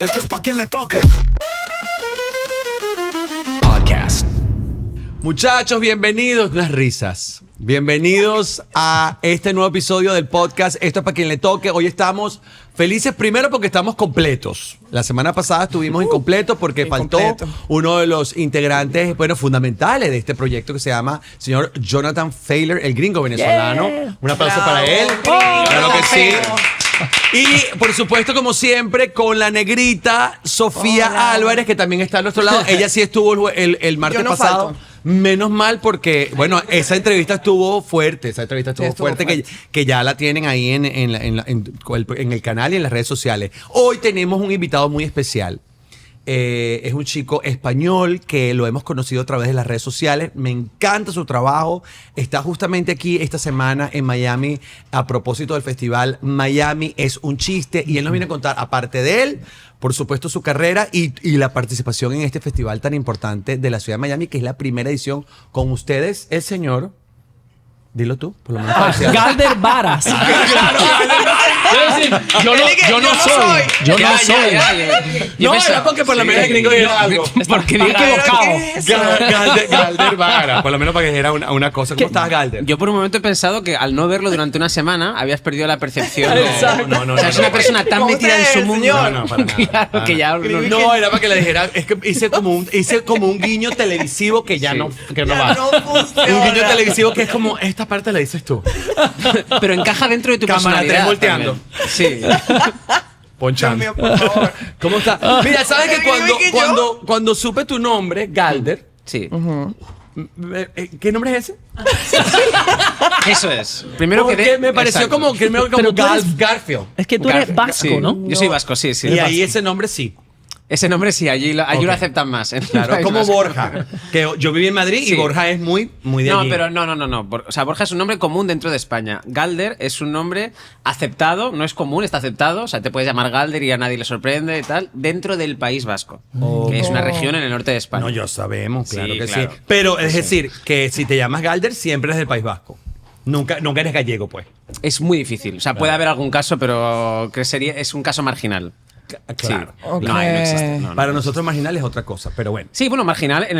Esto es pa' quien le toque. Podcast. Muchachos, bienvenidos, unas risas. Bienvenidos a este nuevo episodio del podcast. Esto es para quien le toque. Hoy estamos felices primero porque estamos completos. La semana pasada estuvimos incompletos porque faltó uno de los integrantes, bueno, fundamentales de este proyecto que se llama señor Jonathan Failer, el gringo venezolano. Yeah. Un aplauso para él. Claro que sí. Y por supuesto, como siempre, con la negrita Sofía Álvarez, que también está a nuestro lado. Ella sí estuvo el martes pasado. Falto. Menos mal porque, bueno, esa entrevista estuvo fuerte. Esa entrevista estuvo fuerte. Que ya la tienen ahí en el canal y en las redes sociales. Hoy tenemos un invitado muy especial. Es un chico español que lo hemos conocido a través de las redes sociales. Me encanta su trabajo. Está justamente aquí esta semana en Miami a propósito del festival Miami es un chiste. Y él nos viene a contar, aparte de él, por supuesto, su carrera y la participación en este festival tan importante de la ciudad de Miami, que es la primera edición con ustedes, el señor... Dilo tú, por lo menos. Galder Varas. Yo no soy. No, era porque por lo menos el gringo era algo. Es porque me he equivocado. Galder Varas. Por lo menos para que era una cosa. ¿Cómo estás, Galder? Yo por un momento he pensado que al no verlo durante una semana habías perdido la percepción. No. O sea, es una persona tan metida en su mundo. No, para nada. Claro, que ya no, era para que le dijera. Es que hice como un guiño televisivo que ya no va. Un guiño televisivo que es como esta parte la dices tú. Pero encaja dentro de tu Cámara personalidad. 3 volteando. Sí. Ponchando. Dios mío, por favor. ¿Cómo está? Mira, ¿sabes que cuando supe tu nombre, Galder? Sí. ¿Qué nombre es ese? Eso es. Primero porque me pareció como Garfield. Es que tú eres vasco, sí. ¿no? Yo soy vasco, sí. Y ahí ese nombre sí. Ese nombre sí, allí lo aceptan más. Claro, como Borja. Que yo viví en Madrid y Borja es muy de allí. Pero no. O sea, Borja es un nombre común dentro de España. Galder es un nombre aceptado, no es común, está aceptado. O sea, te puedes llamar Galder y a nadie le sorprende y tal. Dentro del País Vasco, que es una región en el norte de España. No, yo sabemos, claro que claro. sí. Pero es decir, que si te llamas Galder, siempre eres del País Vasco. Nunca eres gallego, pues. Es muy difícil. O sea, puede haber algún caso, pero es un caso marginal. Claro. Sí. Okay. No existe. No, para nosotros marginal es otra cosa, pero bueno. Sí, bueno, marginal en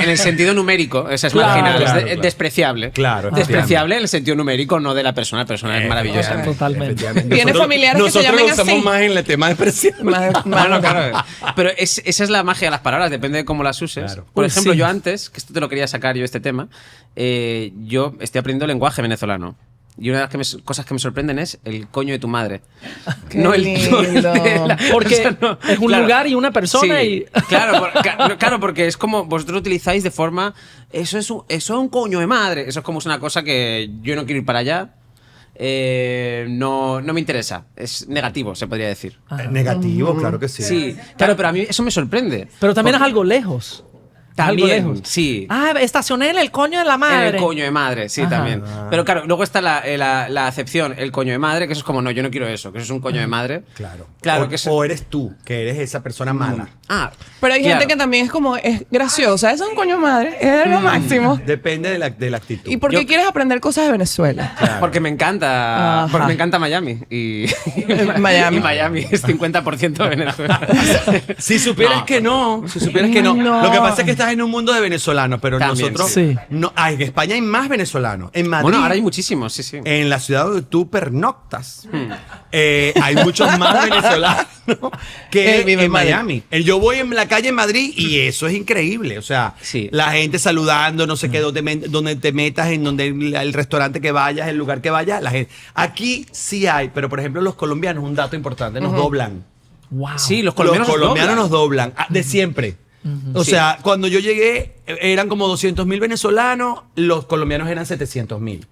el sentido numérico. Esa es marginal, es despreciable. Claro. Despreciable en el sentido numérico, no de la persona. La persona es maravillosa. Totalmente. Tiene familiares que se llaman así. Nosotros lo usamos más en el tema despreciable. Bueno, claro. Pero esa es la magia de las palabras, depende de cómo las uses. Claro. Por ejemplo, yo antes, que esto te lo quería sacar yo este tema, yo estoy aprendiendo lenguaje venezolano. Y una de las cosas que me sorprenden es el coño de tu madre. Qué no el lindo. Porque o sea, no, es un lugar y una persona. Sí, y... claro, porque es como vosotros utilizáis de forma. Eso es un coño de madre. Eso es como una cosa que yo no quiero ir para allá. No me interesa. Es negativo, se podría decir. Negativo, claro que sí. Sí, claro, pero a mí eso me sorprende. Pero también es algo lejos. También, sí. Estacioné en el coño de la madre. En el coño de madre, sí, también. Pero claro, luego está la acepción, el coño de madre, que eso es como, no, yo no quiero eso, que eso es un coño de madre. Claro. O eres tú, que eres esa persona mala. Pero hay gente que también es como, es graciosa, eso es un coño de madre, es lo máximo. Depende de la actitud. ¿Y por qué quieres aprender cosas de Venezuela? Claro. Porque me encanta. Porque me encanta Miami. Y Miami es 50% Venezuela. Si supieras que no. Lo que pasa es que estás en un mundo de venezolanos, pero también, nosotros no. En España hay más venezolanos. En Madrid. Bueno, ahora hay muchísimos, sí. En la ciudad donde tú pernoctas, hay muchos más venezolanos que en Miami. Yo voy en la calle en Madrid y eso es increíble. O sea, la gente saludando, no sé qué, donde te metas, en donde el restaurante que vayas, el lugar que vayas, la gente. Aquí sí hay, pero por ejemplo, los colombianos, un dato importante, nos doblan. Wow. Sí, los colombianos nos doblan. De siempre. O sea, cuando yo llegué eran como 200.000 venezolanos, los colombianos eran 700.000.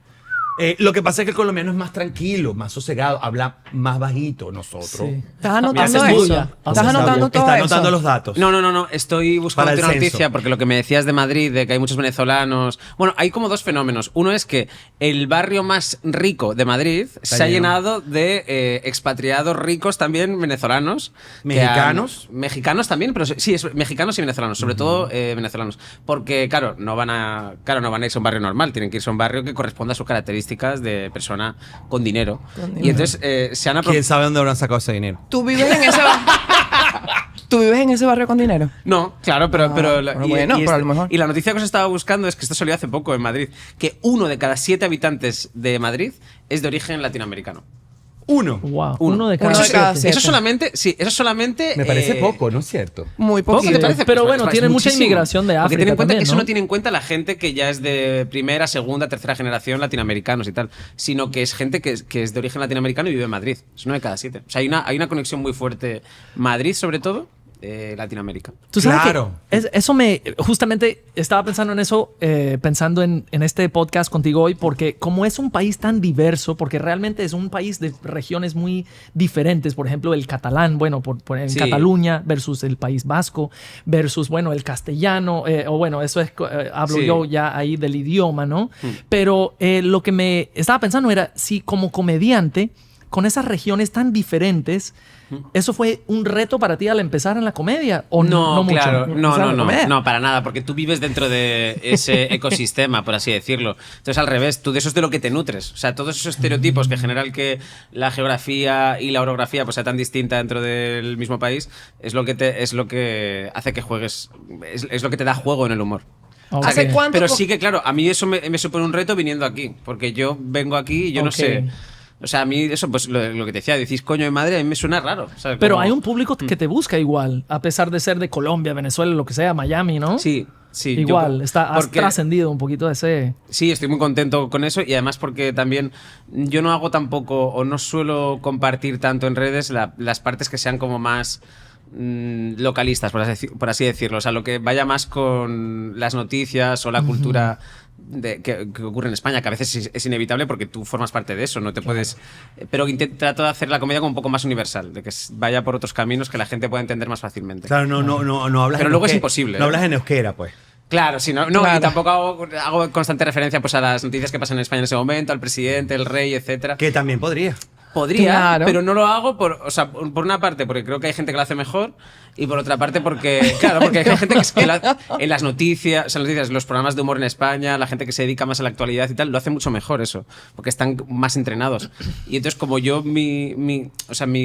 Lo que pasa es que el colombiano es más tranquilo, más sosegado, habla más bajito. Nosotros. Sí. ¿Estás anotando eso? ¿Estás anotando todo eso? Está anotando los datos. No. Estoy buscando una noticia porque lo que me decías de Madrid, de que hay muchos venezolanos. Bueno, hay como dos fenómenos. Uno es que el barrio más rico de Madrid se ha llenado de expatriados ricos también venezolanos. Mexicanos también, pero sí, es mexicanos y venezolanos, sobre todo venezolanos. Porque, claro, no van a irse a un barrio normal, tienen que irse a un barrio que corresponda a sus características de persona con dinero. Y entonces se han ¿Quién sabe dónde habrán sacado ese dinero? Tú vives en ese barrio. ¿Tú vives en ese barrio con dinero? No, claro, pero bueno, pero a lo mejor. y la noticia que os estaba buscando es que esto salió hace poco en Madrid, que 1 de cada 7 habitantes de Madrid es de origen latinoamericano. Wow. Uno de cada Uno de cada 7. siete. Eso solamente. Me parece poco, ¿no es cierto? Muy ¿Poco poquito. te parece? Pero Pues bueno, parece tiene mucha muchísimo. inmigración de Porque África ten en cuenta también, que eso ¿no? no tiene en cuenta la gente que ya es de primera, segunda, tercera generación latinoamericanos y tal, sino que es gente que es de origen latinoamericano y vive en Madrid. Es 1 de cada 7. O sea, hay una conexión muy fuerte. Madrid, sobre todo, Latinoamérica. Tú sabes Claro. que eso justamente estaba pensando en eso, pensando en este podcast contigo hoy, porque como es un país tan diverso, porque realmente es un país de regiones muy diferentes, por ejemplo, el catalán, bueno, en Sí. Cataluña versus el País Vasco, versus, bueno, el castellano, o bueno, eso es, hablo Sí. yo ya ahí del idioma, ¿no? Pero lo que me estaba pensando era si como comediante, con esas regiones tan diferentes, ¿eso fue un reto para ti al empezar en la comedia? ¿O no mucho? claro, ¿Empezar en la comedia? no, para nada, porque tú vives dentro de ese ecosistema, por así decirlo. Entonces, al revés, tú de eso es de lo que te nutres. O sea, todos esos estereotipos que generan que la geografía y la orografía pues, sea tan distinta dentro del mismo país, es lo que hace que juegues, es lo que te da juego en el humor. Ok. ¿Hace cuánto? Pero sí que, claro, a mí eso me supone un reto viniendo aquí, porque yo vengo aquí y yo no Ok. sé. O sea, a mí eso, pues lo que te decía, decís coño de madre, a mí me suena raro. ¿Sabes? Pero Como- hay un público que te busca igual, a pesar de ser de Colombia, Venezuela, lo que sea, Miami, ¿no? Sí, sí. Igual, has porque- trascendido un poquito de ese... Sí, estoy muy contento con eso y además porque también yo no hago tampoco o no suelo compartir tanto en redes las partes que sean como más localistas, por así decirlo. O sea, lo que vaya más con las noticias o la cultura que ocurre en España, que a veces es inevitable porque tú formas parte de eso, no te puedes... Pero trato de hacer la comedia como un poco más universal, de que vaya por otros caminos que la gente pueda entender más fácilmente. Claro, no hablas Pero en luego es euskera. imposible, No ¿eh? hablas en euskera, pues. Claro, sí, no, Claro. y tampoco hago constante referencia pues, a las noticias que pasan en España en ese momento, al presidente, el rey, etcétera. Que también podría. Podría, Claro. pero no lo hago por una parte porque creo que hay gente que lo hace mejor y por otra parte porque, claro, porque hay gente en las noticias, los programas de humor en España, la gente que se dedica más a la actualidad y tal, lo hace mucho mejor eso, porque están más entrenados. Y entonces como yo, mi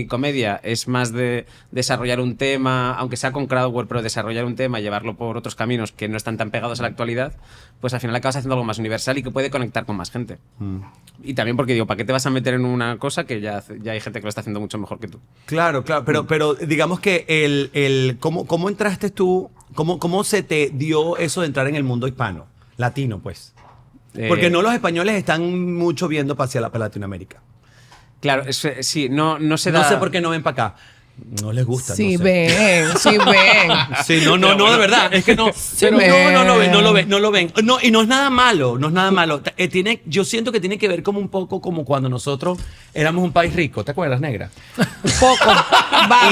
comedia es más de desarrollar un tema, aunque sea con crowdwork, pero desarrollar un tema y llevarlo por otros caminos que no están tan pegados a la actualidad, pues al final acabas haciendo algo más universal y que puede conectar con más gente. Y también porque digo, ¿para qué te vas a meter en una cosa que ya hay gente que lo está haciendo mucho mejor que tú? Claro, pero digamos que ¿cómo entraste tú? ¿Cómo se te dio eso de entrar en el mundo hispano? Latino, pues. Porque no los españoles están mucho viendo hacia Latinoamérica. Claro, sí, no se da... No sé por qué no ven para acá. No les gusta. Sí, no sé. ven, sí, ven. Sí, no, de verdad. Es que no. Pero no lo ven. No, y no es nada malo, no es nada malo. Yo siento que tiene que ver como un poco como cuando nosotros éramos un país rico. ¿Te acuerdas, negra? Poco. Vago.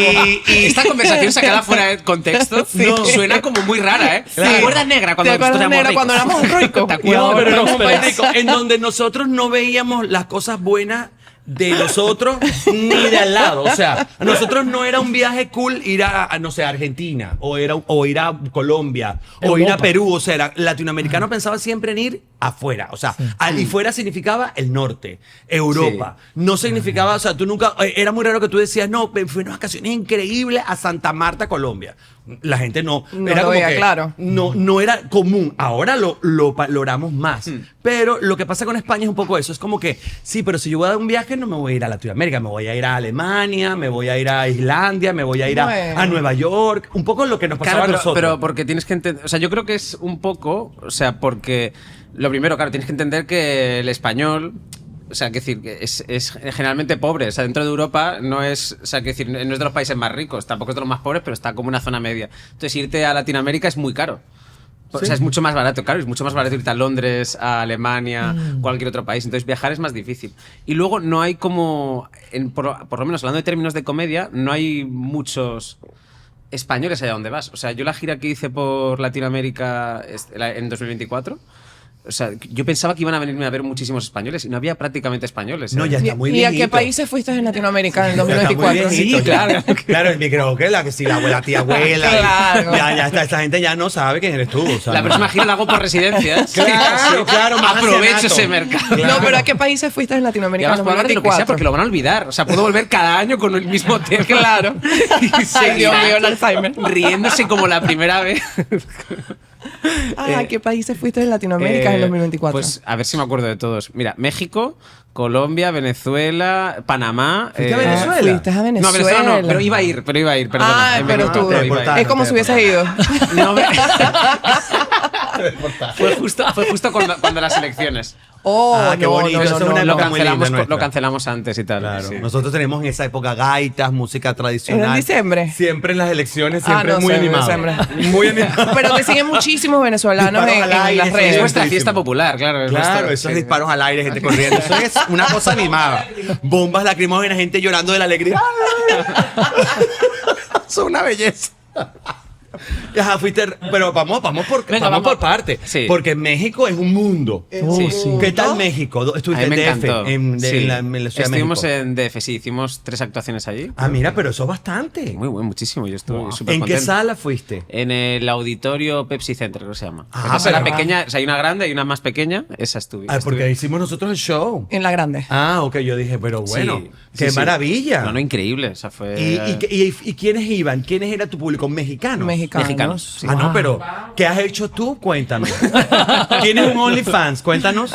Y esta conversación sacada fuera de contexto suena como muy rara, ¿eh? Claro. ¿Te acuerdas, negra, cuando ¿Te acuerdas, nosotros negra, cuando éramos ricos? ¿Te acuerdas? No, pero éramos un país prósperas. rico. En donde nosotros no veíamos las cosas buenas de nosotros ni de al lado. O sea, a nosotros no era un viaje cool ir a no sé, a Argentina o ir a Colombia o ir a Europa. Perú. O sea, latinoamericano pensaba siempre en ir afuera. O sea, y fuera significaba el norte, Europa. No significaba, o sea, tú nunca, era muy raro que tú decías, no, fui unas vacaciones increíbles a Santa Marta, Colombia. La gente no. No era lo como veía que claro. no era común. Ahora lo valoramos más. Pero lo que pasa con España es un poco eso. Es como que, sí, pero si yo voy a dar un viaje, no me voy a ir a Latinoamérica. Me voy a ir a Alemania, me voy a ir a Islandia, me voy a ir a Bueno. Nueva York. Un poco lo que nos pasaba Claro, a nosotros. pero porque tienes que entender... O sea, yo creo que es un poco... O sea, porque... Lo primero, claro, tienes que entender que el español... O sea, que decir, que es generalmente pobre. O sea, dentro de Europa no es... O sea, que decir, no es de los países más ricos, tampoco es de los más pobres, pero está como una zona media. Entonces, irte a Latinoamérica es muy caro. O sea, es mucho más barato, claro, es mucho más barato irte a Londres, a Alemania, cualquier otro país. Entonces, viajar es más difícil. Y luego no hay como... por lo menos hablando de términos de comedia, no hay muchos españoles allá donde vas. O sea, yo la gira que hice por Latinoamérica en 2024 O sea, yo pensaba que iban a venirme a ver muchísimos españoles y no había prácticamente españoles. No, ya está muy ¿Y a viejito. qué países fuiste en Latinoamérica en el Ya está muy 2024? viejito, Sí, ya. claro. Claro, el micro, que la que sí, la abuela, tía abuela. Claro. Ya está, esta gente ya no sabe quién eres tú. O sea, La no. próxima gira la hago por residencias. Claro, claro, más Aprovecho ancianato. ese mercado. Claro. No, pero ¿a qué países fuiste en Y Latinoamérica en además el puedo hablar de lo que sea 2024? porque lo van a olvidar. O sea, puedo volver cada año con el mismo tema. Claro. Y Ay, Dios mío, el seguirán Alzheimer. riéndose como la primera vez. ¿A qué países fuiste en Latinoamérica en el 2024? Pues a ver si me acuerdo de todos. Mira, México, Colombia, Venezuela, Panamá. ¿Fuiste a Venezuela? Fuiste a Venezuela. No, Venezuela no, pero iba a ir, perdona. Ah, En pero Venezuela, tú. te iba a ir. deportaron. Es como si hubieses ido. No, fue justo cuando las elecciones. Oh, Ah, qué bonito, eso es una Lo época muy cancelamos, linda nuestra. lo cancelamos antes y tal. Claro, sí. nosotros tenemos en esa época gaitas, música tradicional. ¿En diciembre? Siempre en las elecciones, Ah, siempre no muy sé, animado. diciembre. Muy animado. Pero te siguen muchísimos venezolanos Disparos en al aire, las sí, Es redes. nuestra Buenísimo. fiesta popular, claro. Claro, esos disparos al aire, gente corriendo. Eso es una cosa animada. Bombas lacrimógenas, gente llorando de la alegría. Eso es una belleza. Ajá, fuiste, pero vamos por, Venga, vamos por vamos. parte. Sí. Porque México es un mundo. Sí. ¿Qué tal México? A Estuviste mí en me DF, encantó. en Sí. la Ciudad de Estuvimos México. en DF, sí, hicimos 3 actuaciones allí. Ah, mira, pero eso es bastante. Muy bueno, muchísimo. Yo estuve súper ¿En qué contento. sala fuiste? En el auditorio Pepsi Center, creo que se llama. Ah, Esa sala pero- pequeña, o sea, hay una grande y una más pequeña. Esa estuve. Ah, porque ahí hicimos nosotros el show. En la grande. Ah, ok, yo dije, pero bueno, Sí, qué sí. maravilla. No, increíble. O sea, fue. ¿Y quiénes iban? ¿Quiénes era tu público? ¿Mexicanos? Mexicanos, sí. Ah, no, pero ¿qué has hecho tú? Cuéntame. ¿Tienes un OnlyFans? Cuéntanos.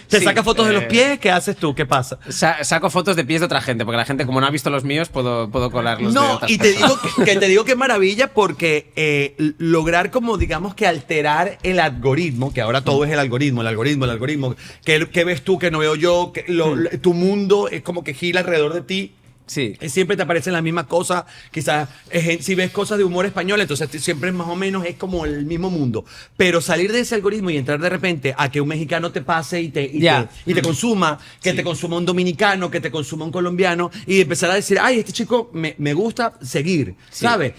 ¿Te Sí, sacas fotos de los pies? ¿Qué haces tú? ¿Qué pasa? Saco fotos de pies de otra gente, porque la gente, como no ha visto los míos, puedo colarlos de No, otras y te personas. digo que te digo que maravilla porque lograr como digamos que alterar el algoritmo, que ahora todo es el algoritmo. ¿Qué ves tú que no veo yo? Tu mundo es como que gira alrededor de ti. Sí. Siempre te aparecen las mismas cosas. Quizás si ves cosas de humor español, entonces siempre más o menos es como el mismo mundo. Pero salir de ese algoritmo y entrar de repente a que un mexicano te pase y te consuma, que te consuma un dominicano, que te consuma un colombiano, y empezar a decir, ay, este chico me gusta seguir, Sí. ¿sabes?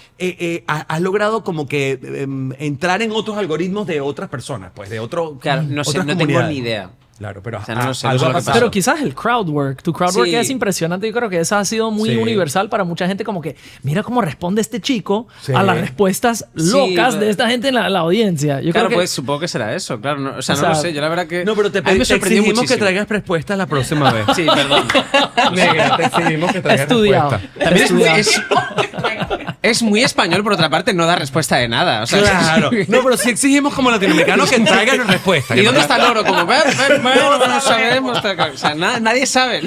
Has logrado como que entrar en otros algoritmos de otras personas, pues de otro. Claro, no sé, otras no tengo comunidades. ni idea. Claro, pero O sea, no lo sé, algo no sé ha lo que pasado. pasa. Pero quizás el crowd work, tu crowd work Sí. es impresionante. Yo creo que eso ha sido muy Sí. universal para mucha gente, como que mira cómo responde este chico Sí. a las respuestas Sí, locas pero- de esta gente en la audiencia. Yo Claro, creo que pues supongo que será eso, claro. No, o sea, O no sea, lo sé. Yo la verdad que. No, pero te a mí me sorprendió exigimos muchísimo. que traigas respuestas la próxima vez. Sí, perdón. Negra, te exigimos que traigas estudiado. respuestas. También Estudiado. es muy español, por otra parte, no da respuesta de nada. O sea, Claro. No, pero sí exigimos como latinoamericanos que traigan respuestas. ¿Y dónde está el oro? Como, bueno, no sabemos. O sea, nadie sabe.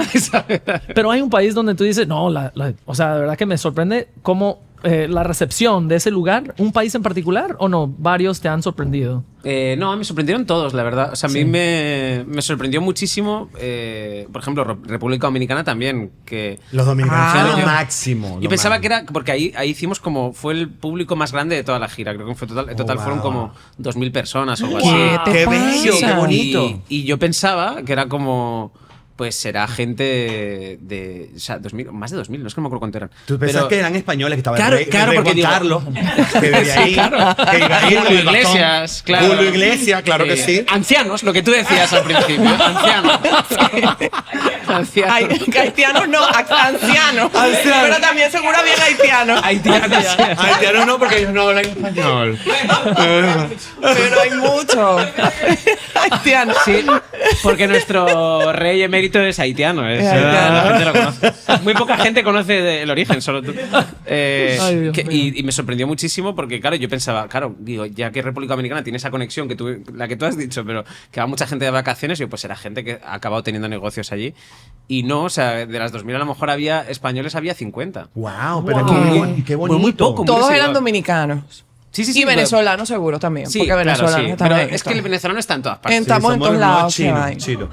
Pero hay un país donde tú dices, no, o sea, de verdad que me sorprende cómo la recepción de ese lugar, un país en particular, o no, varios te han sorprendido. No, me sorprendieron todos, la verdad. O sea, a mí me sorprendió muchísimo, por ejemplo, República Dominicana también, que... Los dominicanos Claro, son lo yo- máximo. Yo pensaba que era, porque ahí hicimos como, fue el público más grande de toda la gira, creo que fue en total wow. fueron como 2.000 personas o algo ¿Qué así. te ¡Qué pasa? bello, qué bonito! Y yo pensaba que era como... Pues será gente de... O sea, 2000, más de 2.000, no es que no me acuerdo cuánto eran. Tú pensás Pero- que eran españoles, que estaban Claro, el rey, claro, el rey porque Juan digo- Carlos, que vivía ahí, que iba ahí con Julio el bastón. Iglesias, claro. Julio Iglesias, claro que sí. Ancianos, lo que tú decías al principio. Ancianos. Ancianos. Ay, haitianos no, ancianos. Ancianos. Pero también seguro había haitianos. Haitianos. Haitianos no, porque ellos no hablan español. Pero hay muchos haitianos. Sí, porque nuestro rey emérito es haitiano. Es haitiano. La gente lo conoce. Muy poca gente conoce el origen, solo tú. Ay, Dios mío. Y me sorprendió muchísimo porque, claro, yo pensaba, claro, digo, ya que República Dominicana tiene esa conexión la que tú has dicho, pero que va mucha gente de vacaciones, yo pues era gente que ha acabado teniendo negocios allí. Y no, o sea, de las 2.000 a lo mejor españoles había 50. Wow, pero Wow. qué Muy bonito. poco. Todos Sí, eran sí. dominicos. Sí, Y venezolanos seguro también. Sí, porque claro, venezolanos sí. están Pero ahí, es que el venezolano está en todas En partes. Estamos somos todos los nuevos lados, qué chinos, vaina. chinos.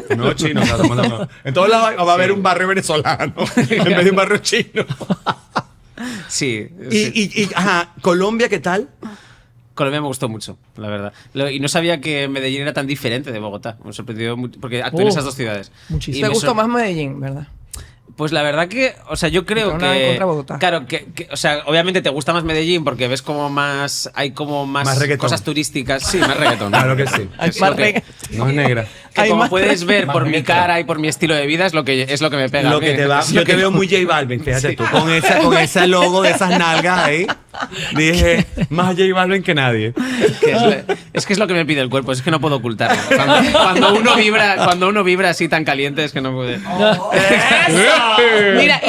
Los nuevos chinos, o sea, somos los nuevos. En todos lados va a haber un barrio venezolano en vez de un barrio chino. Sí. Ajá, Colombia, ¿qué tal? Colombia me gustó mucho, la verdad. Y no sabía que Medellín era tan diferente de Bogotá. Me sorprendió mucho, porque actué en esas dos ciudades. Muchísimo. Y Te me gustó sor- más Medellín, ¿verdad? Pues la verdad que, o sea, yo creo Contra Bogotá. claro, o sea, obviamente te gusta más Medellín porque ves como hay como más reggaetón. cosas turísticas. Sí, más reggaetón. Claro que sí. Hay Es más lo que- reggaetón. No es negra. Que Hay como más puedes ver Más por mi reggaetón. cara y por mi estilo de vida es lo que me pega. a Lo mí. que te va, Es lo yo te que- veo muy J Balvin, fíjate tú, con ese logo de esas nalgas ahí. Dije, más J Balvin que nadie. Es que es lo que me pide el cuerpo, es que no puedo ocultarlo. Cuando uno vibra así tan caliente es que no puede. Mira,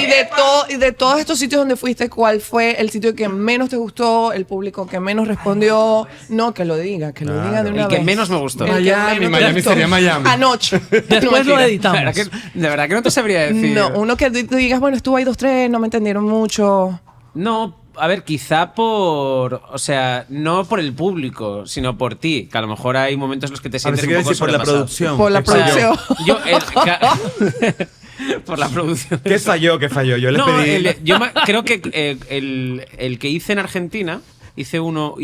y de todos estos sitios donde fuiste, ¿cuál fue el sitio que menos te gustó? El público que menos respondió. No, que lo diga de una El que vez. menos me gustó. El que Miami, menos te Miami gustó. sería Miami. Anoche. Después No, lo mentira. De editamos. verdad que no te sabría decir. No, uno que tú digas, bueno, estuvo ahí 2, 3, no me entendieron mucho. No, a ver, quizá o sea, no por el público, sino por ti, que a lo mejor hay momentos en los que te A ver, sientes si un quiero poco decir por la sobrepasado. producción. Por la ¿Qué falló? producción. Por la producción. ¿Qué falló? ¿Qué falló? Yo les No, pedí. creo que el que hice en Argentina, hice uno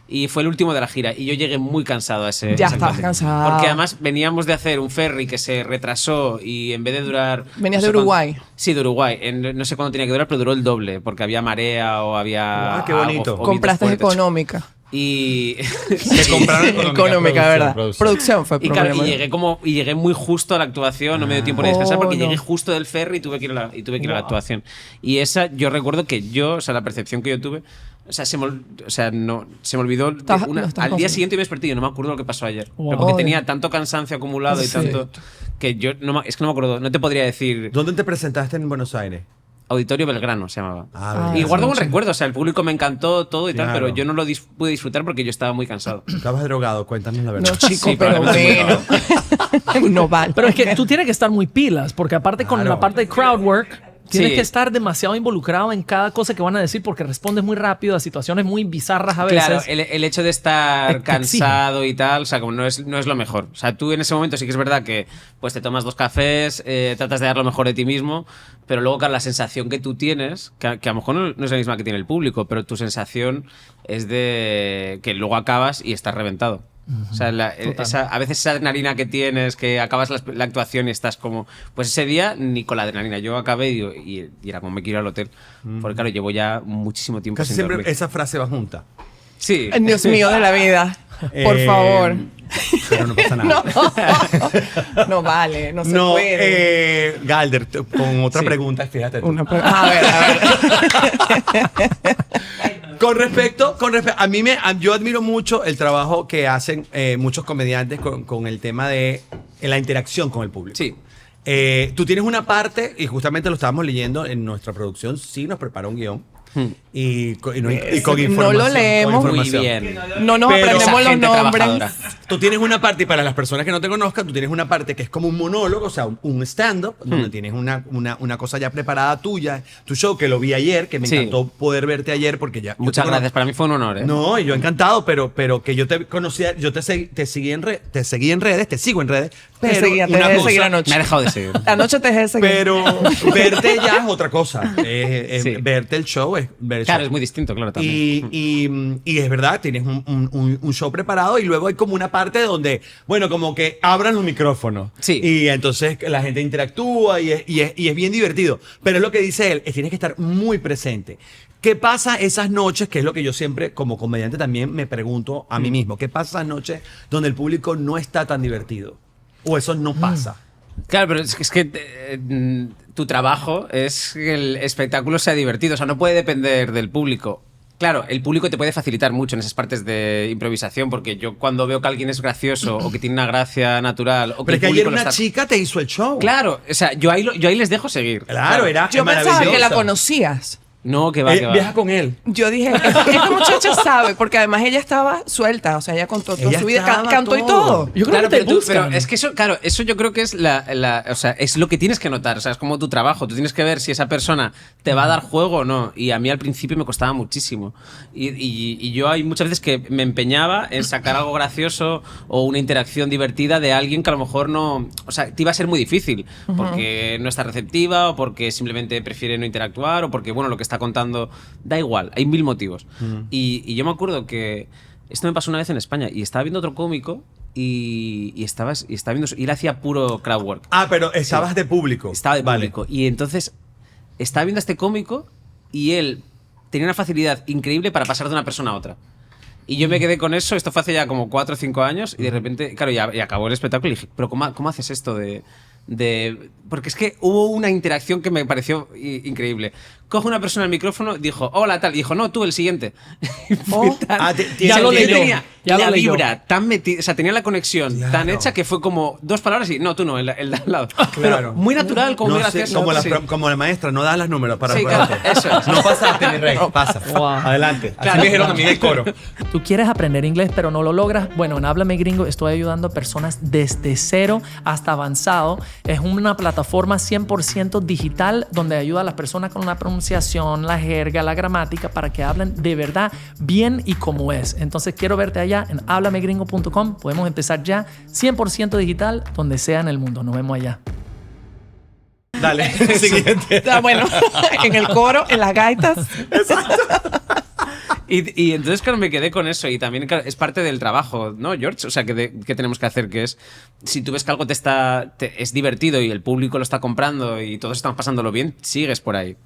y fue el último de la gira y yo llegué muy cansado a ese Ya esa estabas clase. cansado. Porque además veníamos de hacer un ferry que se retrasó y en vez de durar Venías no de sé Uruguay. Sí, de Uruguay. No sé cuándo tenía que durar, pero duró el doble porque había marea o había Ah, qué bonito. o vientos Compraste fuertes. económica. Y Se compraron Económica, ¿verdad? Producción fue el Y, claro, problema. y llegué muy justo a la actuación, no me dio tiempo ni a descansar porque no. llegué justo del ferry y tuve que ir a la actuación. Y esa, yo recuerdo que o sea, la percepción que yo tuve, o sea, se me olvidó. No estás al día confundido. siguiente me desperté y no me acuerdo lo que pasó ayer. Wow. Pero porque Joder. tenía tanto cansancio acumulado y Sí. tanto que yo es que no me acuerdo, no te podría decir. ¿Dónde te presentaste en Buenos Aires? Auditorio Belgrano se llamaba. Ah, Y guardo un mucho. recuerdo, o sea, el público me encantó todo y tal, Claro. pero yo no lo pude disfrutar porque yo estaba muy cansado. Estabas drogado, cuéntanos la verdad. No, chico, Sí, pero probablemente bueno. No vale. Pero es que tú tienes que estar muy pilas, porque aparte con Claro. la parte de crowd work, tienes Sí. que estar demasiado involucrado en cada cosa que van a decir porque respondes muy rápido a situaciones muy bizarras a veces. Claro, el hecho de estar Te exige. cansado y tal, o sea, como no es lo mejor. O sea, tú en ese momento sí que es verdad que pues te tomas 2 cafés, tratas de dar lo mejor de ti mismo, pero luego, claro, la sensación que tú tienes, que a lo mejor no es la misma que tiene el público, pero tu sensación es de que luego acabas y estás reventado. O sea, a veces esa adrenalina que tienes, que acabas la actuación y estás como... Pues ese día ni con la adrenalina. Yo acabé y era como me quiero ir al hotel. Porque claro, llevo ya muchísimo tiempo Casi sin siempre dormir. esa frase va junta. Sí. Dios mío de la vida. Por Eh, favor. Pero no pasa nada. No vale, no se No, puede. Galder, con otra Sí. pregunta, fíjate tú. A ver. Con respecto, yo admiro mucho el trabajo que hacen muchos comediantes con el tema de la interacción con el público. Sí. Tú tienes una parte, y justamente lo estábamos leyendo en nuestra producción, sí nos prepara un guión. Y con No información. lo leemos. con Muy información. bien. No nos Pero- aprendemos Esa los gente nombres. trabajadora. Tú tienes una parte, y para las personas que no te conozcan, tú tienes una parte que es como un monólogo, o sea, un stand-up, donde tienes una cosa ya preparada tuya, tu show, que lo vi ayer, que me Sí. encantó poder verte ayer, porque ya... yo Muchas te gracias, para mí fue un honor. ¿eh? No, y yo encantado, pero que yo te conocía, yo te seguí en redes, te sigo en redes, pero seguía, te una dejé de cosa- seguir anoche. Me ha dejado de seguir. Anoche te dejé de seguir. pero verte ya es otra cosa. Sí. Verte el show es ver el Claro, show. es muy distinto, claro, también. Y es verdad, tienes un show preparado y luego hay como una parte donde, bueno, como que abran los micrófonos. Sí. Y entonces la gente interactúa y es bien divertido. Pero es lo que dice él, tienes que estar muy presente. ¿Qué pasa esas noches? Que es lo que yo siempre, como comediante, también me pregunto a mí mismo. ¿Qué pasa esas noches donde el público no está tan divertido? O eso no pasa. Claro, pero es que tu trabajo es que el espectáculo sea divertido. O sea, no puede depender del público. Claro, el público te puede facilitar mucho en esas partes de improvisación, porque yo cuando veo que alguien es gracioso o que tiene una gracia natural o que Pero es que el ayer público lo una está... chica te hizo el show. Claro, o sea, yo ahí les dejo seguir. Claro, era Yo pensaba que la maravillosa. conocías. No, que va, que va. Viaja con él. Yo dije, esta muchacha sabe, porque además ella estaba suelta, o sea, ella contó toda Ella su vida, estaba cantó y todo. todo. Yo creo Claro, que te pero, buscan. pero es que eso, claro, eso yo creo que es o sea, es lo que tienes que notar, o sea, es como tu trabajo, tú tienes que ver si esa persona te va a dar juego o no, y a mí al principio me costaba muchísimo, y yo hay muchas veces que me empeñaba en sacar algo gracioso o una interacción divertida de alguien que a lo mejor no, o sea, te iba a ser muy difícil, porque no está receptiva, o porque simplemente prefiere no interactuar, o porque, bueno, lo que está contando, da igual, hay 1000 motivos. Y yo me acuerdo que esto me pasó una vez en España y estaba viendo otro cómico y estaba viendo. Y él hacía puro crowd work. Ah, pero estabas de público. Estaba de Vale. público. Y entonces estaba viendo a este cómico y él tenía una facilidad increíble para pasar de una persona a otra. Y yo me quedé con eso, esto fue hace ya como 4 o 5 años, y de repente, claro, y acabó el espectáculo y dije, pero ¿cómo haces esto de...? Porque es que hubo una interacción que me pareció increíble. Coge una persona el micrófono, dijo, hola, tal, y dijo, no, tú, el siguiente. Oh. Ya lo leyó. Tenía Ya lo la leyó. vibra tan metida, o sea, tenía la conexión Claro. tan hecha que fue como 2 palabras y, no, tú no, el de al lado. Claro. Pero muy natural, como No muy sé, gracioso. como, Sí. como la maestra, no das los números para Sí, adelante. claro, eso es. No pasaste, mi rey. Pasa. Wow. Adelante. Así Claro. me dijeron a mí en el coro. ¿Tú quieres aprender inglés pero no lo logras? Bueno, en Háblame Gringo estoy ayudando a personas desde cero hasta avanzado. Es una plataforma 100% digital donde ayuda a las personas con la pronunciación, la jerga, la gramática para que hablen de verdad bien y como es. Entonces quiero verte allá en hablamegringo.com. Podemos empezar ya 100% digital donde sea en el mundo. Nos vemos allá. Dale. Siguiente. Está bueno, en el coro, en las gaitas. Y entonces, claro, me quedé con eso. Y también, claro, es parte del trabajo, ¿no, George? O sea, que tenemos que hacer, que es, si tú ves que algo es divertido y el público lo está comprando y todos están pasándolo bien, sigues por ahí.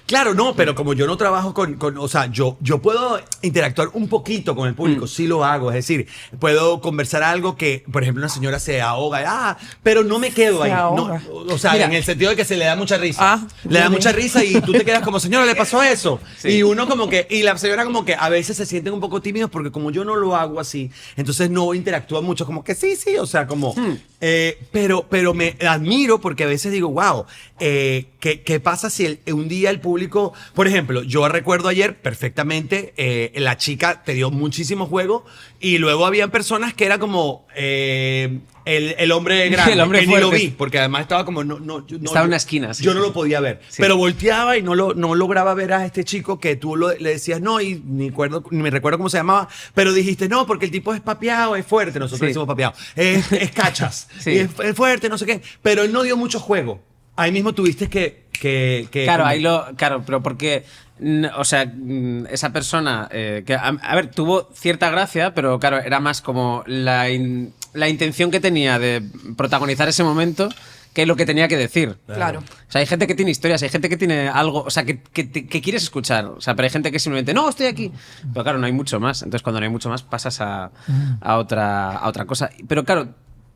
Claro, no, pero como yo no trabajo o sea, yo puedo interactuar un poquito con el público, sí lo hago, es decir, puedo conversar algo que, por ejemplo, una señora se ahoga, pero no me quedo Se ahí. ahoga. No, o sea, Mira. en el sentido de que se le da mucha risa. Ah, le da bien. mucha risa y tú te quedas como, señora, ¿le pasó eso? Sí. Y uno como que, y la señora como que a veces se sienten un poco tímidos porque como yo no lo hago así, entonces no interactúa mucho, como que sí, o sea, como... pero me admiro porque a veces digo, wow, ¿qué pasa si un día el público, por ejemplo, yo recuerdo ayer perfectamente, la chica te dio muchísimo juego y luego habían personas que era como el hombre grande, El hombre que ni lo fuerte. vi, porque además estaba como, Estaba en una esquina, sí, yo sí, no lo sí. podía ver, Sí. pero volteaba y no lograba ver a este chico que tú le decías no y ni me recuerdo cómo se llamaba, pero dijiste no, porque el tipo es papeado, es fuerte, nosotros Sí. decimos papeado, es cachas, Sí. y es fuerte, no sé qué, pero él no dio mucho juego. Ahí mismo tuviste que Claro, como- claro, pero porque, o sea, esa persona, que, a ver, tuvo cierta gracia, pero claro, era más como la intención que tenía de protagonizar ese momento que lo que tenía que decir. Claro. O sea, hay gente que tiene historias, hay gente que tiene algo, o sea, que quieres escuchar. O sea, pero hay gente que simplemente, no, estoy aquí. Pero claro, no hay mucho más. Entonces, cuando no hay mucho más, pasas a otra cosa. Pero claro,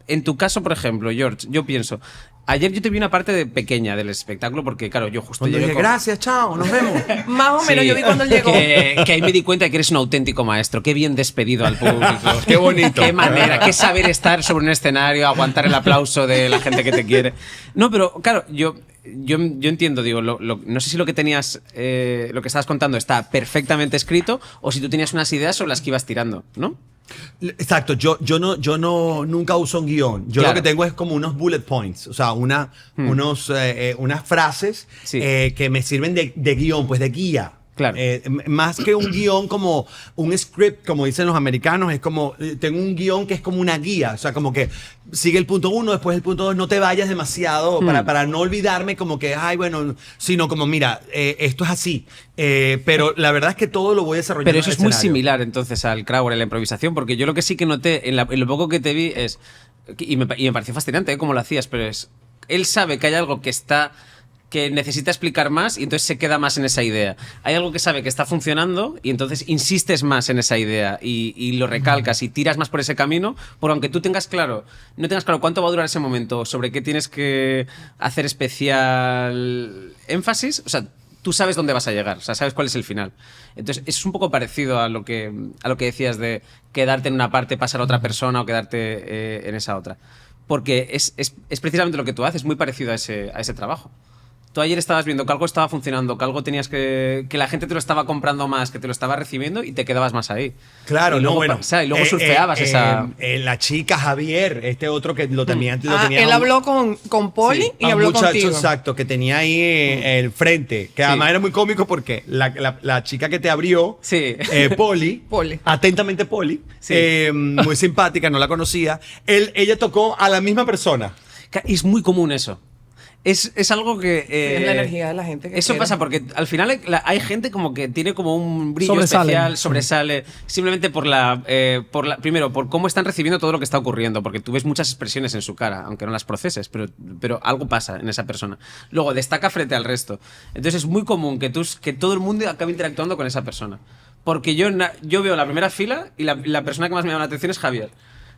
en tu caso, por ejemplo, George, yo pienso, ayer yo te vi una parte pequeña del espectáculo porque, claro, yo justo cuando llegué dije, con- gracias, chao, nos vemos. Más o menos, Sí, yo vi cuando él llegó. Que ahí me di cuenta de que eres un auténtico maestro. Qué bien despedido al público. Qué bonito. Qué manera. Qué saber estar sobre un escenario, aguantar el aplauso de la gente que te quiere. No, pero claro, yo entiendo, digo, no sé si lo que tenías, lo que estabas contando está perfectamente escrito o si tú tenías unas ideas sobre las que ibas tirando, ¿no? Exacto, yo nunca uso un guión. Yo Claro. lo que tengo es como unos bullet points, o sea, unas frases Sí. que me sirven de guión, pues de guía. Claro. Más que un guión como un script, como dicen los americanos, es como, tengo un guión que es como una guía, o sea, como que sigue el punto 1, después el punto 2, no te vayas demasiado para no olvidarme como que, ay, bueno, sino como, mira, esto es así, pero la verdad es que todo lo voy desarrollando. Pero eso en es el muy escenario. similar entonces al crowd, en la improvisación, porque yo lo que sí que noté en lo poco que te vi es, y me pareció fascinante cómo lo hacías, pero es, él sabe que hay algo que necesita explicar más y entonces se queda más en esa idea. Hay algo que sabe que está funcionando y entonces insistes más en esa idea y lo recalcas y tiras más por ese camino, porque aunque tú no tengas claro cuánto va a durar ese momento, sobre qué tienes que hacer especial énfasis, o sea, tú sabes dónde vas a llegar, o sea, sabes cuál es el final. Entonces, es un poco parecido a lo que decías de quedarte en una parte, pasar a otra persona o quedarte en esa otra. Porque es precisamente lo que tú haces, muy parecido a ese trabajo. Tú ayer estabas viendo que algo estaba funcionando, que algo tenías que la gente te lo estaba comprando más, que te lo estaba recibiendo y te quedabas más ahí. Claro, y luego, no, bueno. y luego surfeabas esa... La chica Javier, este otro que lo tenía. Él habló con Poli Sí, y a un habló muchacho, contigo. exacto, que tenía ahí el frente, que además era muy cómico porque la chica que te abrió, Sí. Poli, Poli. atentamente Poli, Sí. muy simpática, no la conocía, ella tocó a la misma persona. Es muy común eso. es algo que... es la energía de la gente que Eso quiere. pasa porque al final hay gente como que tiene como un brillo Sobresale. especial, sobresale, simplemente primero, por cómo están recibiendo todo lo que está ocurriendo, porque tú ves muchas expresiones en su cara, aunque no las proceses, pero algo pasa en esa persona. Luego, destaca frente al resto. Entonces es muy común que todo el mundo acabe interactuando con esa persona. Porque yo veo la primera fila y la persona que más me llama la atención es Javier.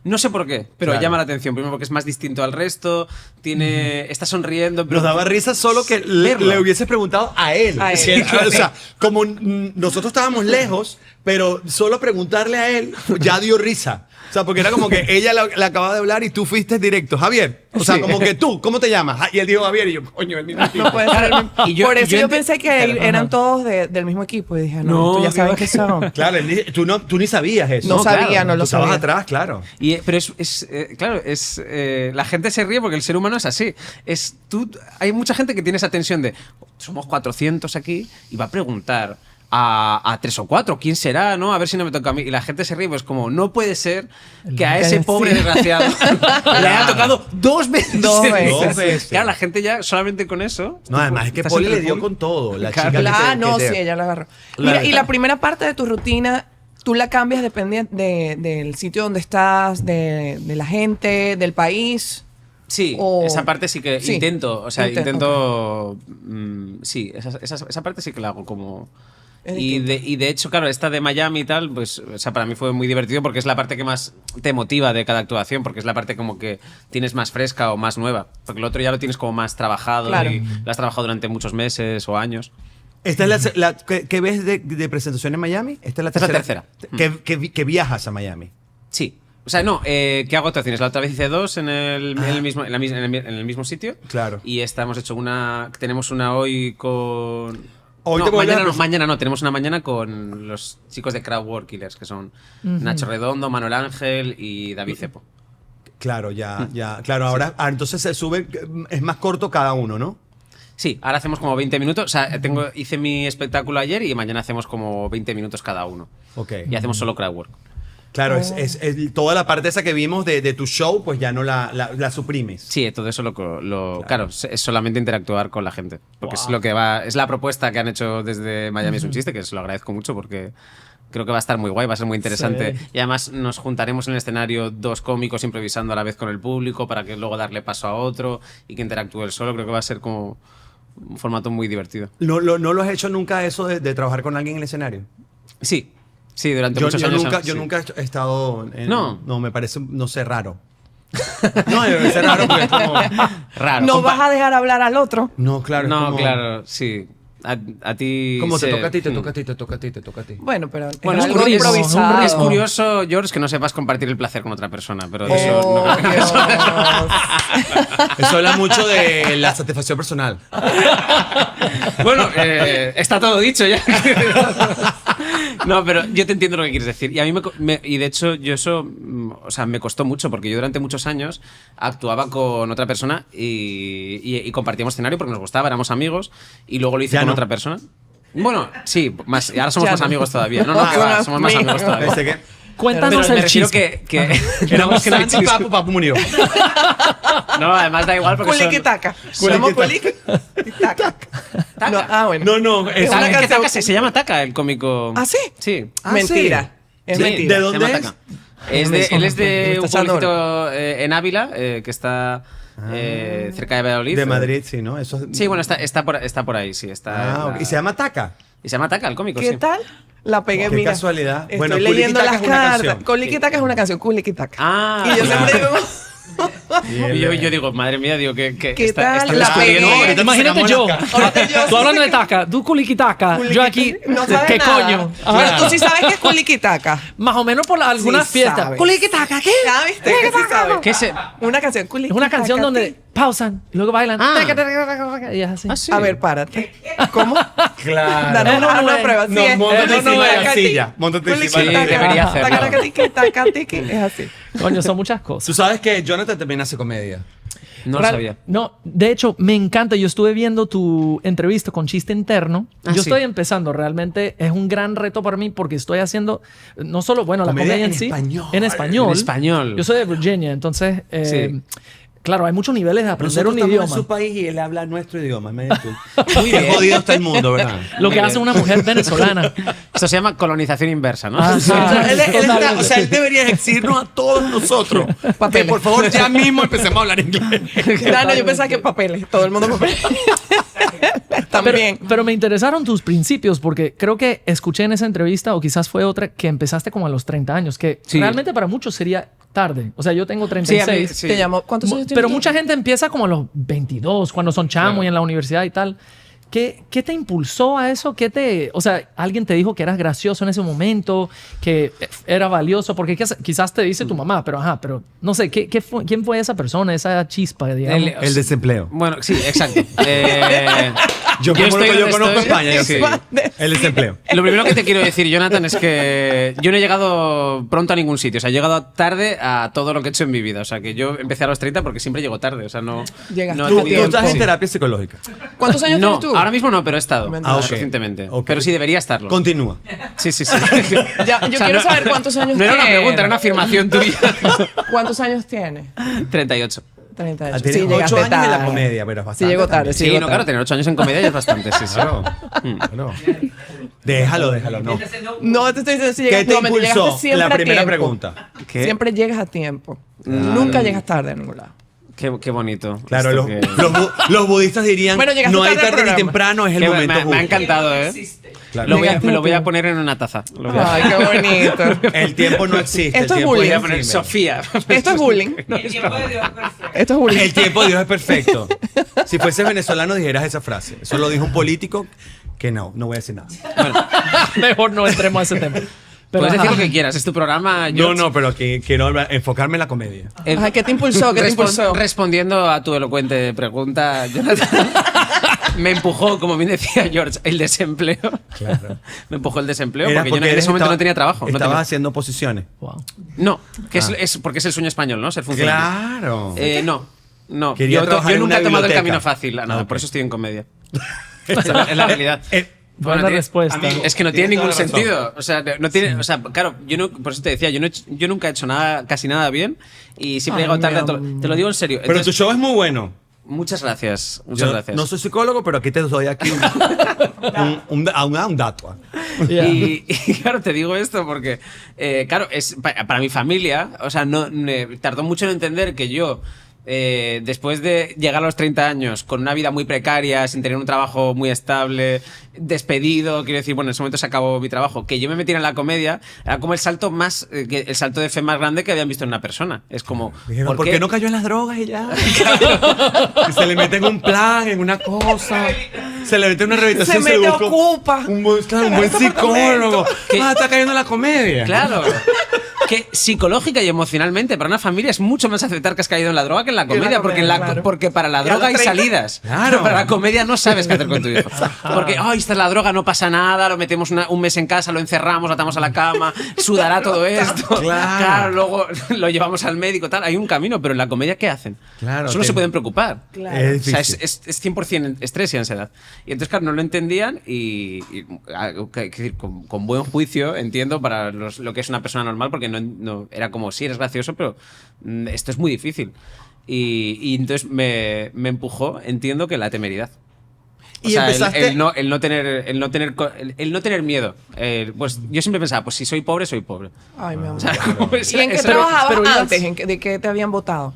No sé por qué, pero Claro. llama la atención. Primero porque es más distinto al resto, está sonriendo. Nos daba risa solo que le hubieses preguntado a él. A él. Sí, o sea, como nosotros estábamos lejos, pero solo preguntarle a él ya dio risa. O sea, porque era como que ella le acababa de hablar y tú fuiste directo. Javier. O sea, Sí. como que tú, ¿cómo te llamas? Y él dijo Javier y yo, coño, el mismo tipo. No puede ser el mismo. Por eso yo ente- pensé que eran todos del mismo equipo. Y dije, no, tú ya sabes que son. Claro, tú ni sabías eso. No sabía, claro, no lo Tú estabas sabía. atrás, claro. Pero claro, la gente se ríe porque el ser humano es así. Hay mucha gente que tiene esa tensión de somos 400 aquí y va a preguntar a 3 o 4 quién será, ¿no? A ver si no me toca a mí. Y la gente se ríe, pues como no puede ser que a ese Sí. pobre desgraciado le haya tocado 2 veces. Dos veces. 2 veces. Claro, la gente ya solamente con eso. No, además es que Estás Poli entre le dio Poli. con todo. La Claro. chica que Claro, no, que sí, ella la agarró. La- Mira, y la primera parte de tu rutina, tú la cambias dependiendo del sitio donde estás, de la gente, del país. Sí, O- esa parte sí que Sí. intento. O sea, Intento, sí, esa parte sí que la hago como. Es Y distinto. de hecho, claro, esta de Miami y tal, pues, o sea, para mí fue muy divertido porque es la parte que más te motiva de cada actuación, porque es la parte como que tienes más fresca o más nueva. Porque el otro ya lo tienes como más trabajado Claro. y lo has trabajado durante muchos meses o años. ¿Esta es ¿qué ves de presentación en Miami? Esta es la Esta es la tercera. tercera. Que viajas a Miami. Sí. O sea, no, que hago actuaciones. La otra vez hice 2 en el mismo sitio. Claro. Y esta hemos hecho tenemos una hoy con... Hoy No, te vuelves a mañana no, tenemos una mañana con los chicos de Crowdwork Killers, que son Nacho Redondo, Manuel Ángel y David Cepo. Claro, claro. Ahora, entonces se sube, es más corto cada uno, ¿no? Sí, ahora hacemos como 20 minutos. O sea, hice mi espectáculo ayer y mañana hacemos como 20 minutos cada uno. Ok. Y hacemos solo Crowdwork. Claro, es toda la parte esa que vimos de tu show, pues ya no la suprimes. Sí, todo eso claro, es solamente interactuar con la gente. Porque es lo que es la propuesta que han hecho desde Miami es un chiste, que se lo agradezco mucho porque creo que va a estar muy guay, va a ser muy interesante. Sí. Y además nos juntaremos en el escenario 2 cómicos improvisando a la vez con el público para que luego darle paso a otro y que interactúe él solo. Creo que va a ser como un formato muy divertido. ¿No lo has hecho nunca eso de trabajar con alguien en el escenario? Sí, durante muchos años. Yo sí. nunca he estado en... No. No, me parece, no sé, raro. No, debe ser raro porque es como... Raro. No vas a dejar hablar al otro. No, claro. es No, como- claro, sí. A ti. Como te se- toca a ti, te toca a ti, te toca a ti, te toca a ti. Bueno, pero Bueno, es es algo curioso, improvisado. Es curioso, George, que no sepas compartir el placer con otra persona, pero de eso Oh, no creo que Dios. Eso habla mucho de la satisfacción personal. Bueno, está todo dicho ya. No, pero yo te entiendo lo que quieres decir. Y a mí y de hecho, yo eso, o sea, me costó mucho porque yo durante muchos años actuaba con otra persona y compartíamos escenario porque nos gustaba, éramos amigos y luego lo hice Ya con no. otra persona. Bueno, sí, más, y ahora somos Ya más no. amigos todavía. No, Ah, que va, somos más amigo. amigos todavía. Parece que Cuéntanos Pero me el refiero chisme. que éramos que no hay Santi, chiste. Papu murió. No, además da igual porque son... Culiquitaca. Somos culiquitaca. No, bueno. No, Es es una Es que canción- Taka se llama Taka, el cómico. ¿Ah, sí? Sí. Ah, Mentira. sí. Es Sí, mentira. ¿De dónde se llama es? Taka. Él es Me de está un echando pueblito en Ávila, que está cerca de Valladolid. De Madrid, sí, ¿no? Eso es- Sí, bueno, está por ahí, sí. Está Ah, ok. ¿Y se llama Taka? y se llama Taka, el cómico, ¿Qué sí. tal? La pegué, Qué mira. casualidad. Estoy Bueno, leyendo Culiquitaca las es una cartas. canción. Culiquitaca es una canción, Culiquitaca. Ah, Y yo siempre digo, Y yo digo, madre mía, digo que ¿Qué tal? está La descubriendo- pegué. ahorita Imagínate sacamos yo. las Ahorita yo Tú hablando sí de sé taca, tú culiquitaca. Yo aquí. no sabes ¿Qué nada. coño? Pero tú sí sabes que es Culiquitaca. Más o menos por alguna Sí fiesta. sabes. ¿Culiquitaca qué? ¿Ya viste? Que sí sabes. ¿Qué es? Una canción, Es Culiquitaca. una canción donde pausan y luego bailan. Ah. Y es así. Ah, sí. A ver, párate. ¿Cómo? Claro. Danos una no es. prueba. Sí, No, es. móntate No, encima no de es. la silla. Móntate encima de la Sí, silla. debería hacerlo. Tacaracatique, tacatiqui. Es así. Coño, son muchas cosas. Tú sabes que Jonathan también hace comedia. No lo sabía. No, de hecho, me encanta. Yo estuve viendo tu entrevista con Chiste Interno. Ah, Yo sí. estoy empezando. Realmente es un gran reto para mí porque estoy haciendo no solo, bueno, la Comedia comedia en en sí. español. En español. En español. Yo soy de Virginia, entonces, Sí. claro, hay muchos niveles de aprender Nosotros un estamos idioma. en su país y él habla nuestro idioma. Imagínate tú. Muy bien. Jodido está el mundo, ¿verdad? Lo que hace una mujer venezolana. Esto se llama colonización inversa, ¿no? Ah, O sea, él debería exigirnos a todos nosotros que Papeles. por favor ya mismo empecemos a hablar inglés. No, yo pensaba que papeles, todo el mundo papeles. También. Pero me interesaron tus principios porque creo que escuché en esa entrevista, o quizás fue otra, que empezaste como a los 30 años, que Sí. realmente para muchos sería tarde. O sea, yo tengo 36. Sí, a mí- sí. Te llamo. ¿Cuántos años tienes Pero tú? mucha gente empieza como a los 22, cuando son chamos Claro. y en la universidad y tal. ¿Qué te impulsó a eso? O sea, alguien te dijo que eras gracioso en ese momento, que era valioso, porque quizás te dice tu mamá, pero pero no sé, ¿quién fue esa persona, esa chispa, digamos? El desempleo. Bueno, sí, exacto. Yo conozco donde España, yo sí. sé. El desempleo. Lo primero que te quiero decir, Jonathan, es que yo no he llegado pronto a ningún sitio. O sea, he llegado tarde a todo lo que he hecho en mi vida. O sea, que yo empecé a los 30 porque siempre llego tarde. O sea, no. Llegaste no a Tú tiempo. estás en Sí. terapia psicológica. ¿Cuántos años No, tienes tú? ahora mismo no, pero he estado Ah, ok. recientemente. Ok. Pero sí debería estarlo. Continúa. Sí, sí, sí. Ya, yo quiero saber cuántos años No era una tienes. pregunta, era una afirmación tuya. ¿Cuántos años tienes? 38. 38. Tienes 8 llegaste años en la tarde. comedia, pero es Sí, bastante. llegó tarde. también. Sí, Sí, llegó no, claro, tarde. tener 8 años en comedia ya es bastante, sí, sí. Claro. Claro. Déjalo, no. No te estoy diciendo si ¿Qué llegaste. te No, mentira, impulsó? llegaste siempre La a primera tiempo. pregunta. ¿Qué? Siempre llegas a tiempo. Nunca llegas tarde a ningún lado. Qué bonito. Claro, Esto los budistas dirían, Bueno, llegaste no hay tarde al tarde ni programa. temprano, es el que momento me ha justo. encantado, ¿eh? Claro. Me lo voy a poner en una taza. Lo voy a- Ay, qué bonito. El tiempo no existe. Esto el es tiempo bullying. voy a es poner efímero. Sofía. Esto es bullying. Esto es bullying. El tiempo de Dios es perfecto. Si fuese venezolano dijeras esa frase. Eso lo dijo un político que no voy a decir nada. Mejor no entremos a ese tema. Pero, Puedes decir ajá. lo que quieras, es tu programa. No, George. pero que quiero enfocarme en la comedia. Ay, ¿qué te impulsó? ¿Qué te impulsó? Respondiendo a tu elocuente pregunta, Jonathan, me empujó, como bien decía George, el desempleo. Claro. Me empujó el desempleo Era porque yo en ese momento no tenía trabajo. No, Estabas tenía- haciendo posiciones. Wow. no, que es porque es el sueño español, ¿no? Ser funcionario. Claro. No. Quería Yo trabajar en nunca una he tomado el biblioteca. camino fácil, nada, Ok. por eso estoy en comedia. Esa es la realidad. Buena tiene- respuesta. amigo, Es que no tiene tienes ningún toda la razón. sentido. O sea, no tiene. O sea, claro, yo no, por eso te decía, yo nunca he hecho nada, casi nada bien y siempre he Ay, llegado tarde. mi a amor. Te lo digo en serio. Pero tu Entonces, show es muy bueno. muchas gracias. Muchas Yo gracias. no soy psicólogo, pero aquí te doy aquí un dato. Yeah. Y claro, te digo esto porque, claro, para mi familia, o sea, tardó mucho en entender que yo, después de llegar a los 30 años con una vida muy precaria, sin tener un trabajo muy estable, despedido, quiero decir, bueno, en ese momento se acabó mi trabajo, que yo me metiera en la comedia, era como el salto el salto de fe más grande que habían visto en una persona. Es como, Dijeron, ¿por qué no cayó en las drogas y ya? Y se le mete en un plan, en una cosa. Se le mete en una rehabilitación. Se me busca ocupa. un buen psicólogo. Está cayendo en la comedia. Claro. Que psicológica y emocionalmente para una familia es mucho más aceptar que has caído en la droga que en la Que en la comedia, comedia, claro. porque para la Y a droga hay los 30. salidas. Claro. Pero para la comedia no sabes qué hacer con tu hijo. Porque, esta es la droga, no pasa nada, lo metemos un mes en casa, lo encerramos, lo atamos a la cama, sudará todo esto. Claro. Luego lo llevamos al médico, tal. Hay un camino, pero en la comedia, ¿qué hacen? Claro, Solo se pueden preocupar. Claro. Es O sea, difícil. es 100% estrés y ansiedad. Y entonces, claro, no lo entendían y que decir, con buen juicio entiendo para lo que es una persona normal, porque no era como, sí, eres gracioso, pero esto es muy difícil. Y entonces me empujó, entiendo que la temeridad. O Y sea, empezaste- el no tener miedo. Pues yo siempre pensaba, pues si soy pobre, soy pobre. Ay, mi amor. O sea, como esa- ¿Y en qué esa- trabajabas pero ibas- antes? ¿De qué te habían votado?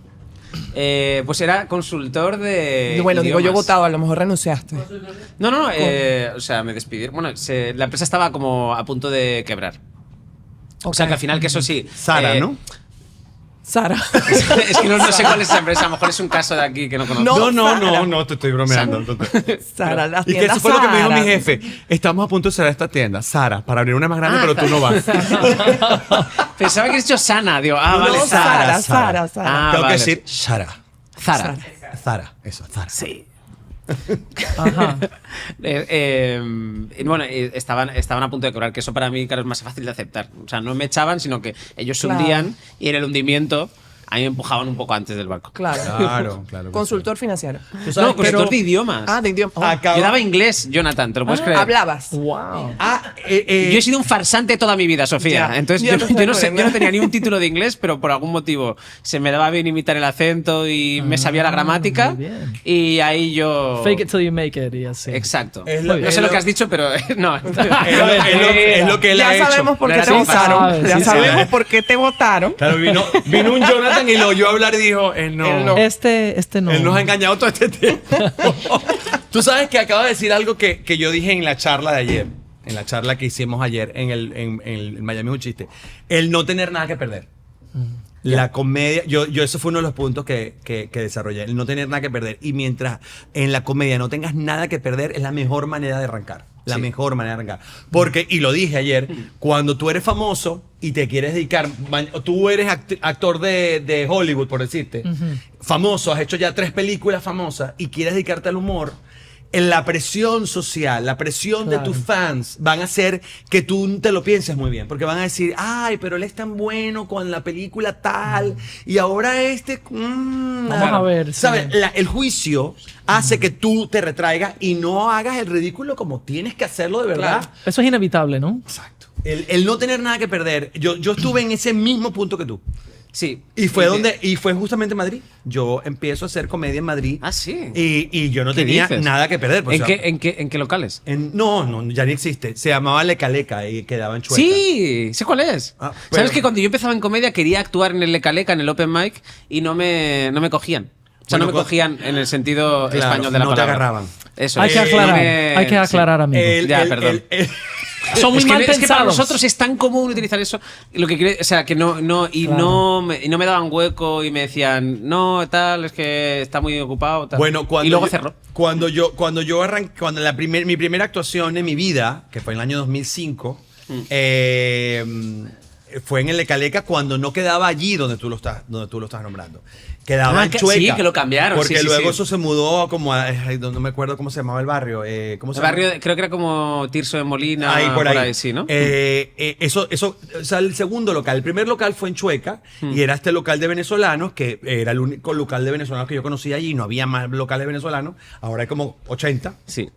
Pues era consultor de. Bueno, digo yo idiomas. votado, a lo mejor renunciaste. No, o sea, me despidieron. Bueno, la empresa estaba como a punto de quebrar. O sea, Ok. que al final, que eso sí. Sara, ¿no? Sara. Es que no sé cuál es esa empresa, a lo mejor es un caso de aquí que no conozco. No, te estoy bromeando. Sara, las Y que tiendas eso fue lo que me dijo Sara. mi jefe. Estamos a punto de cerrar esta tienda. Sara, para abrir una más grande, pero tú no vas. Pensaba que has dicho Sana, digo, No, vale, No, Sara. Sara. Ah, Tengo vale. que decir Sara. Zara. Zara, eso, Zara. Sí. Ajá. Bueno, estaban a punto de cobrar, que eso para mí, claro, es más fácil de aceptar. O sea, no me echaban, sino que ellos se Claro. hundían y en el hundimiento a mí me empujaban un poco antes del barco. Claro. Claro. Consultor financiero. No, consultor de idiomas. De idioma. Yo daba inglés, Jonathan, ¿te lo puedes creer? Hablabas. Wow. Yo he sido un farsante toda mi vida, Sofía. Ya, Entonces ya yo, te estoy no sé, poniendo. yo no tenía ni un título de inglés, pero por algún motivo se me daba bien imitar el acento y me sabía la gramática. muy bien. Y ahí yo... Fake it till you make it y así. Exacto. Es lo- no es sé lo lo- que has dicho, pero no. Es lo que él ha Ya hecho. sabemos por qué No te era así. votaron. Sabes, Ya sí, sabemos sabes. por qué te votaron. Claro, vino un Jonathan y lo oyó hablar y dijo, no. Él no. Este no. Él nos ha engañado todo este tiempo. Tú sabes que acaba de decir algo que yo dije en la charla de ayer. En la charla que hicimos ayer en el Miami es un chiste. El no tener nada que perder. La comedia, yo ese fue uno de los puntos que desarrollé, el no tener nada que perder. Y mientras en la comedia no tengas nada que perder, es la mejor manera de arrancar. La mejor manera de arrancar. Porque, y lo dije ayer, cuando tú eres famoso y te quieres dedicar, tú eres actor de Hollywood, por decirte, famoso, has hecho ya 3 películas famosas y quieres dedicarte al humor, en la presión social, la presión de tus fans van a hacer que tú te lo pienses muy bien. Porque van a decir, ay, pero él es tan bueno con la película tal. Y ahora Vamos a ver, sí. ¿Sabes? El juicio hace que tú te retraigas y no hagas el ridículo como tienes que hacerlo de verdad. Claro. Eso es inevitable, ¿no? Exacto. El no tener nada que perder. Yo estuve en ese mismo punto que tú. Sí. Y fue justamente en Madrid. Yo empiezo a hacer comedia en Madrid. Ah, sí. Y yo no ¿Qué tenía dices? nada que perder. pues, ¿En o sea, qué locales? no, ya ni existe. Se llamaba Leca Leca y quedaba en Chueca. Sí, sé cuál es. Ah, pero- ¿Sabes que cuando yo empezaba en comedia quería actuar en el Leca Leca, en el Open Mic, y no me cogían? O sea, Bueno, no me cogían en el sentido claro, español de la no te palabra. agarraban. Eso. Hay que aclarar, hay que aclarar, sí. amigos. Ya, perdón. Son muy Es que, mal es que para pensados. nosotros es tan común utilizar eso. Lo que quiere, o sea, que no me daban hueco y me decían, no, tal, es que está muy ocupado. Tal. Bueno, y luego cerró. Cuando yo arranqué, mi primera actuación en mi vida, que fue en el año 2005, fue en el Leca Leca cuando no quedaba allí donde tú lo estás nombrando. Quedaba en Chueca. Sí, que lo cambiaron. Porque sí, luego sí. eso se mudó como a, no me acuerdo cómo se llamaba el barrio. ¿Cómo se El llama? barrio, creo que era como Tirso de Molina. Ahí, por ahí. Sí, ¿no? Eso, o sea, el segundo local. El primer local fue en Chueca y era este local de venezolanos, que era el único local de venezolanos que yo conocía allí. No había más locales venezolanos. Ahora hay como 80. Sí.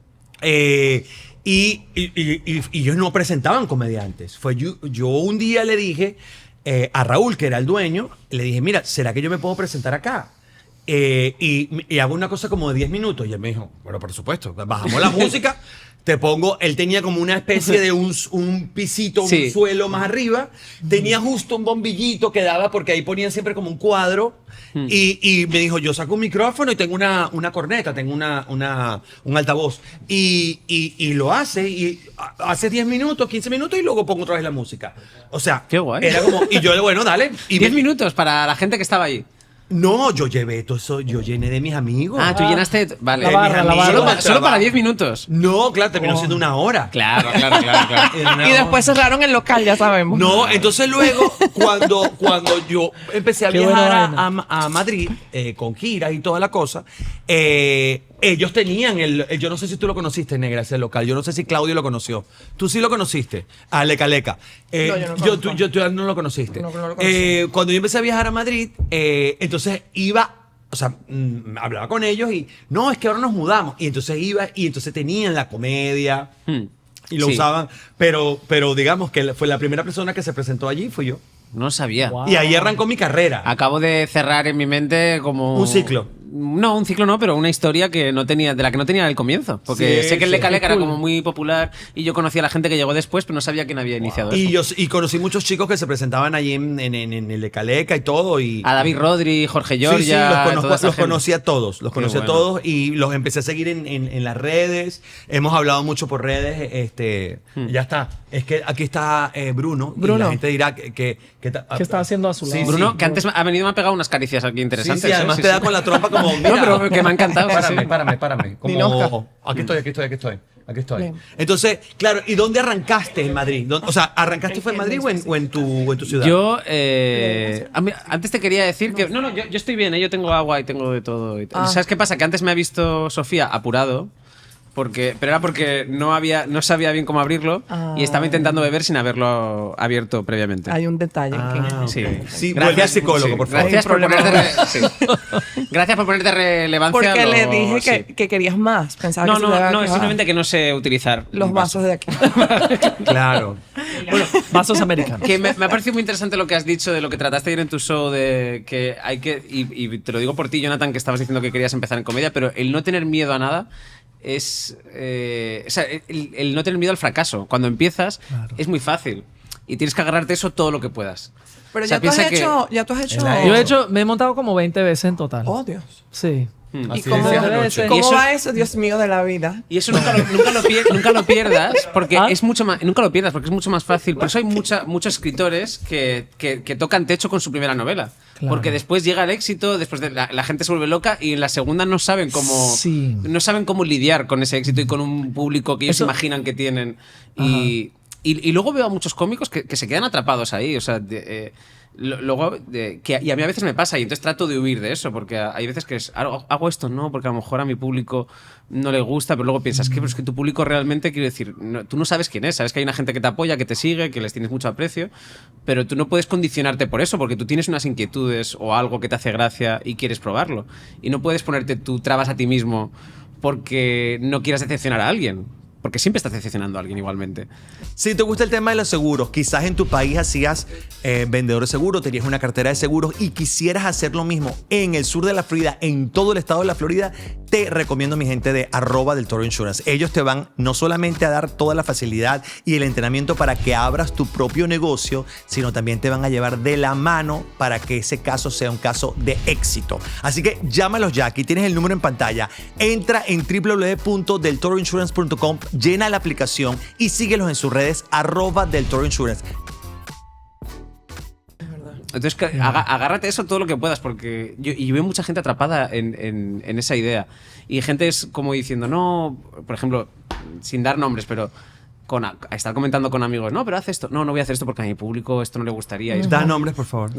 Y ellos no presentaban comediantes. Yo un día le dije a Raúl, que era el dueño, le dije, mira, ¿será que yo me puedo presentar acá? Y hago una cosa como de 10 minutos. Y él me dijo, bueno, por supuesto, bajamos la música, te pongo, él tenía como una especie de un pisito, un Sí. suelo más arriba, tenía justo un bombillito que daba, porque ahí ponían siempre como un cuadro, y me dijo, yo saco un micrófono y tengo una corneta, tengo un altavoz, y lo hace, y hace 10 minutos, 15 minutos, y luego pongo otra vez la música. O sea, Qué guay. era como, y yo, bueno, dale. Y 10 minutos para la gente que estaba allí. No, yo llevé todo eso, yo llené de mis amigos. Ah, tú llenaste. Vale. La barra, la barra. Solo para 10 minutos. No, claro, terminó siendo una hora. Claro. Y después cerraron el local, ya sabemos. No, entonces luego, cuando yo empecé a Qué viajar buena a Madrid con giras y toda la cosa, ellos tenían yo no sé si tú lo conociste, Negra, ese local. Yo no sé si Claudio lo conoció. Tú sí lo conociste, a Leca Leca. No, yo no conozco. Tú no lo conociste. No lo conocí. Cuando yo empecé a viajar a Madrid, entonces iba. O sea, hablaba con ellos y no, es que ahora nos mudamos. Y entonces iba y entonces tenían la comedia y lo Sí. usaban. Pero digamos que fue la primera persona que se presentó allí, fui yo. No sabía. Wow. Y ahí arrancó mi carrera. Acabo de cerrar en mi mente como. Un ciclo. No, un ciclo no, pero una historia que no tenía, de la que no tenía el comienzo. Porque Sí, sé que el sí. Leca Leca era Cool. como muy popular y yo conocía a la gente que llegó después, pero no sabía quién había iniciado Y eso. yo conocí muchos chicos que se presentaban allí en el Leca Leca y todo. Y, A David Rodri, Jorge Giorgia. sí, los toda esa gente. conocí a todos. Los conocí a bueno. todos y los empecé a seguir en las redes. Hemos hablado mucho por redes. Ya está. Es que aquí está Bruno. Y Bruno. la gente dirá que ¿Qué está haciendo a su lado? Bruno, que antes ha venido y me ha pegado unas caricias aquí Sí, interesantes. sí, además ¿eh? te da con la trompa como. No, pero que me ha encantado. sí, sí. Párame. Dinosca. Como, aquí estoy. Bien. Entonces, claro, ¿y dónde arrancaste en Madrid? O sea, ¿arrancaste fue en Madrid o en tu ciudad? Yo, antes te quería decir que. No, yo estoy bien, yo tengo agua y tengo de todo. Ah. ¿Sabes qué pasa? Que antes me ha visto Sofía apurado. pero era porque no sabía bien cómo abrirlo y estaba intentando beber sin haberlo abierto previamente. Hay un detalle aquí. Sí. Sí, vuelve al psicólogo, por favor. Gracias por ponerte relevancia. Porque le dije que querías más. Pensaba que se te No, es simplemente que no sé utilizar los vasos de aquí. Claro. Bueno, vasos americanos. Que me ha parecido muy interesante lo que has dicho de lo que trataste ayer en tu show, de que hay que, y te lo digo por ti, Jonathan, que estabas diciendo que querías empezar en comedia, pero el no tener miedo a nada es... o sea, el no tener miedo al fracaso. Cuando empiezas es muy fácil y tienes que agarrarte eso todo lo que puedas. Pero O sea, ya tú has piensa que- hecho... Me he montado como 20 veces en total. Oh, Dios. Sí. ¿Y Así cómo, decía anoche. cómo Y eso- va eso, Dios mío, de la vida? Y eso nunca lo pierdas porque ¿Ah? es mucho más, nunca lo pierdas porque es mucho más fácil. Por eso hay muchos escritores que tocan techo con su primera novela. Claro. Porque después llega el éxito, después la gente se vuelve loca y en la segunda no saben cómo lidiar con ese éxito y con un público que ellos Eso- imaginan que tienen. Y luego veo a muchos cómicos que se quedan atrapados ahí. O sea, y a mí a veces me pasa y entonces trato de huir de eso porque hay veces que hago esto no porque a lo mejor a mi público no le gusta, pero luego piensas pero es que tu público realmente, quiero decir, tú no sabes quién es, sabes que hay una gente que te apoya, que te sigue, que les tienes mucho aprecio, pero tú no puedes condicionarte por eso porque tú tienes unas inquietudes o algo que te hace gracia y quieres probarlo y no puedes ponerte tú trabas a ti mismo porque no quieras decepcionar a alguien. Porque siempre estás decepcionando a alguien igualmente. Si te gusta el tema de los seguros, quizás en tu país hacías vendedor de seguros, tenías una cartera de seguros y quisieras hacer lo mismo en el sur de la Florida, en todo el estado de la Florida, te recomiendo mi gente de @deltoroinsurance. Ellos te van no solamente a dar toda la facilidad y el entrenamiento para que abras tu propio negocio, sino también te van a llevar de la mano para que ese caso sea un caso de éxito. Así que llámalos ya, aquí tienes el número en pantalla. Entra en www.deltoroinsurance.com, llena la aplicación y síguelos en sus redes @deltoroinsurance. Entonces, agárrate eso todo lo que puedas, porque yo veo mucha gente atrapada en esa idea. Y gente es como diciendo, no, por ejemplo, sin dar nombres, pero a estar comentando con amigos, no, pero haz esto. No voy a hacer esto porque a mi público esto no le gustaría. Da nombres, por favor.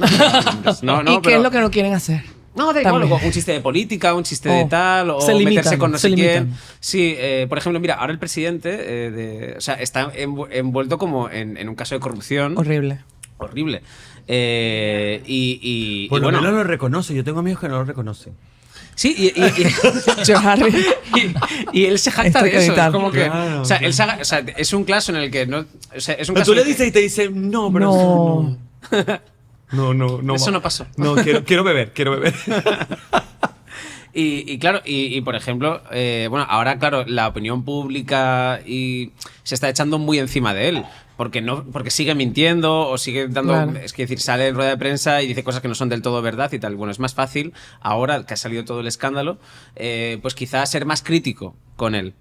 No, ¿Y qué es lo que no quieren hacer? No, da igual, También. un chiste de política, un chiste de tal, o Se limitan, meterse con no se sé quién. limitan. Sí, por ejemplo, mira, ahora el presidente o sea, está envuelto como en un caso de corrupción Horrible. horrible. Y Por lo bueno, menos lo reconoce. Yo tengo amigos que no lo reconocen. sí, Yo, Harry. y él se jacta Esto hay de que eso. editar. Es como que, Claro, o sea, o sea, es un caso en el que no. O sea, es un Pero caso tú le en el dices y te dice, no, pero No. no. Eso no pasó. No, quiero beber. Y claro, por ejemplo, bueno, ahora, claro, la opinión pública se está echando muy encima de él. Porque sigue mintiendo o sigue dando. Claro. Es que decir, sale en rueda de prensa y dice cosas que no son del todo verdad y tal. Bueno, es más fácil, ahora que ha salido todo el escándalo, pues quizás ser más crítico con él.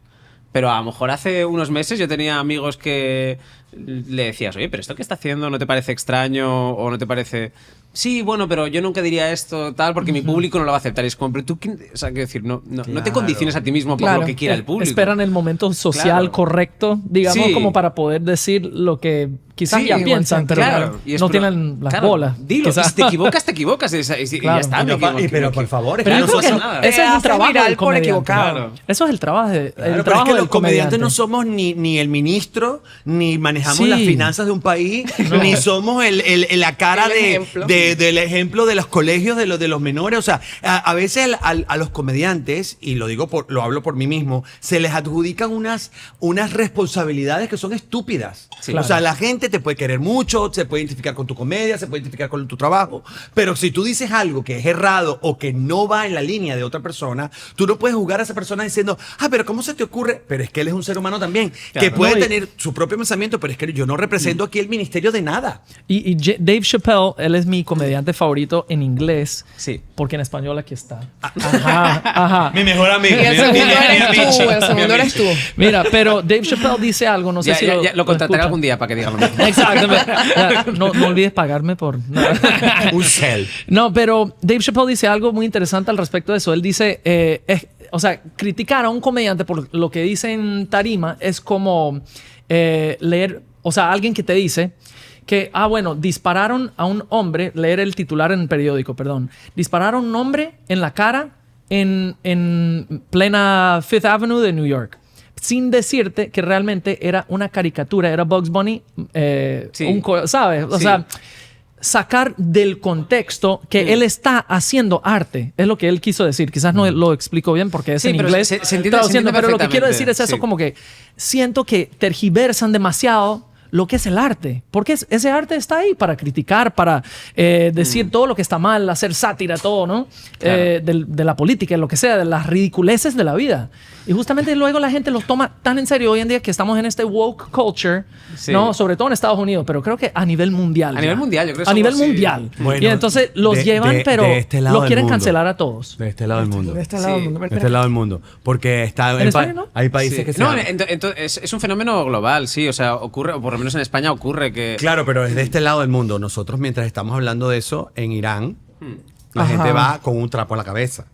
Pero a lo mejor hace unos meses yo tenía amigos que le decías, oye, pero esto que está haciendo no te parece extraño o no te parece. Sí, bueno, pero yo nunca diría esto, tal, porque mi público no lo va a aceptar. Y es como, pero tú, o sea, quiero decir, no te condiciones a ti mismo por Claro. lo que quiera el público. Esperan el momento social Claro. correcto, digamos, Sí. como para poder decir lo que quizás Sí, ya igual piensan, sí, pero claro. Y es no pero- tienen las claro, bolas. Dilo, quizás. y si te equivocas, te equivocas. Y ya Claro. está. Pero por favor, es Pero que yo creo nosotros... que nada. ese es Haces un trabajo viral del por comediante. equivocado. Claro. Eso es el trabajo, Claro, pero es trabajo que del los comediantes comediante. no somos ni el ministro, ni manejamos Sí. las finanzas de un país, ni somos la cara del ejemplo de los colegios de los menores. O sea, a veces a los comediantes, y lo hablo por mí mismo, se les adjudican unas responsabilidades que son estúpidas. Sí. O sea, la gente te puede querer mucho, se puede identificar con tu comedia, se puede identificar con tu trabajo, pero si tú dices algo que es errado o que no va en la línea de otra persona, tú no puedes juzgar a esa persona diciendo, pero ¿cómo se te ocurre? Pero es que él es un ser humano también, Claro. que puede No, y- tener su propio pensamiento, pero es que yo no represento aquí el ministerio de nada. Y Dave Chappelle, él es mi comediante favorito en inglés. Sí. Porque en español aquí está. Ajá. Mi mejor amigo. Y el segundo eres tú, el segundo eres tú. Mira, pero Dave Chappelle dice algo, no sé si Ya lo contrataré escuchan. algún día para que diga lo mismo. Exacto. No olvides pagarme por... Un cel. No, pero Dave Chappelle dice algo muy interesante al respecto de eso. Él dice, o sea, criticar a un comediante por lo que dice en tarima es como leer, o sea, alguien que te dice que, bueno, dispararon a un hombre, leer el titular en el periódico, perdón, dispararon a un hombre en la cara en plena Fifth Avenue de New York. sin decirte que realmente era una caricatura, era Bugs Bunny, Sí. ¿sabes? O Sí. sea, sacar del contexto que él está haciendo arte, es lo que él quiso decir. Quizás no lo explico bien porque es Sí, en pero inglés se entiende traduciendo, pero lo que quiero perfectamente, decir es eso, sí. como que siento que tergiversan demasiado lo que es el arte, porque ese arte está ahí para criticar, para decir todo lo que está mal, hacer sátira, todo, ¿no? Claro. De la política, lo que sea, de las ridiculeces de la vida. Y justamente luego la gente los toma tan en serio hoy en día que estamos en este woke culture, Sí. ¿no? Sobre todo en Estados Unidos, pero creo que a nivel mundial. A nivel ya. mundial, yo creo que A nivel somos, sí. mundial. Bueno, y entonces los de- llevan, de- pero de este lado los del quieren mundo. cancelar a todos. De este lado del mundo. De este lado del Sí. mundo. De este lado del mundo. Porque está ¿En España no? hay países Sí. que se No, llaman- es un fenómeno global, sí. O sea, ocurre, o por lo menos en España ocurre que... Claro, pero es de este lado del mundo. Nosotros, mientras estamos hablando de eso, en Irán, la Ajá. gente va con un trapo en la cabeza.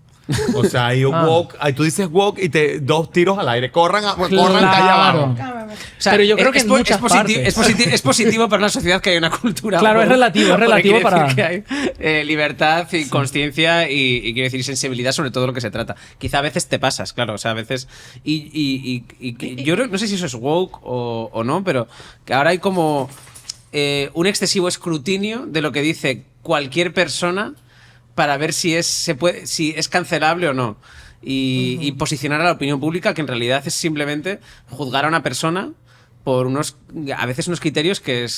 O sea, hay un woke, ahí tú dices woke y te dos tiros al aire. Corran calle abajo. O sea, Pero yo creo que en muchas es positivo para una sociedad que haya una cultura. Claro, es woke, relativo porque quiere para- decir que hay libertad y conciencia y quiere decir sensibilidad sobre todo lo que se trata. Quizá a veces te pasas, claro, o sea, a veces y yo no sé si eso es woke o no, pero que ahora hay como un excesivo escrutinio de lo que dice cualquier persona para ver si es cancelable o no. Y posicionar a la opinión pública, que en realidad es simplemente juzgar a una persona por a veces unos criterios que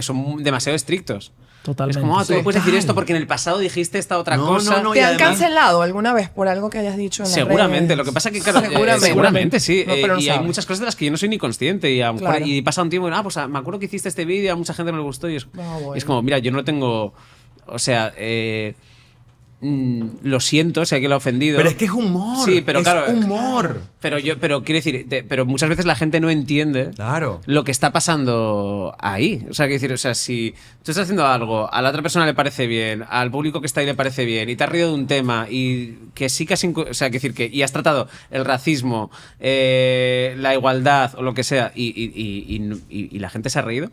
son demasiado estrictos. Totalmente. Es como, tú no puedes Total. decir esto porque en el pasado dijiste esta otra No, cosa. no, ¿Te y han además- cancelado alguna vez por algo que hayas dicho en las Seguramente, redes? lo que pasa que, claro, Seguramente. sí. No, pero no y hay sabes. muchas cosas de las que yo no soy ni consciente. Y a lo mejor Claro. y pasa un tiempo y pues me acuerdo que hiciste este vídeo, a mucha gente no le gustó. Y es, bueno. y es como, mira, yo no tengo. O sea, lo siento si alguien lo ha ofendido. Pero es que es humor. Sí, pero es claro. humor. Pero quiero decir, pero muchas veces la gente no entiende Claro. lo que está pasando ahí. O sea, quiero decir, o sea, si tú estás haciendo algo, a la otra persona le parece bien, al público que está ahí le parece bien, y te has reído de un tema, y que sí que has, o sea, quiero decir que y has tratado el racismo, la igualdad o lo que sea, y la gente se ha reído.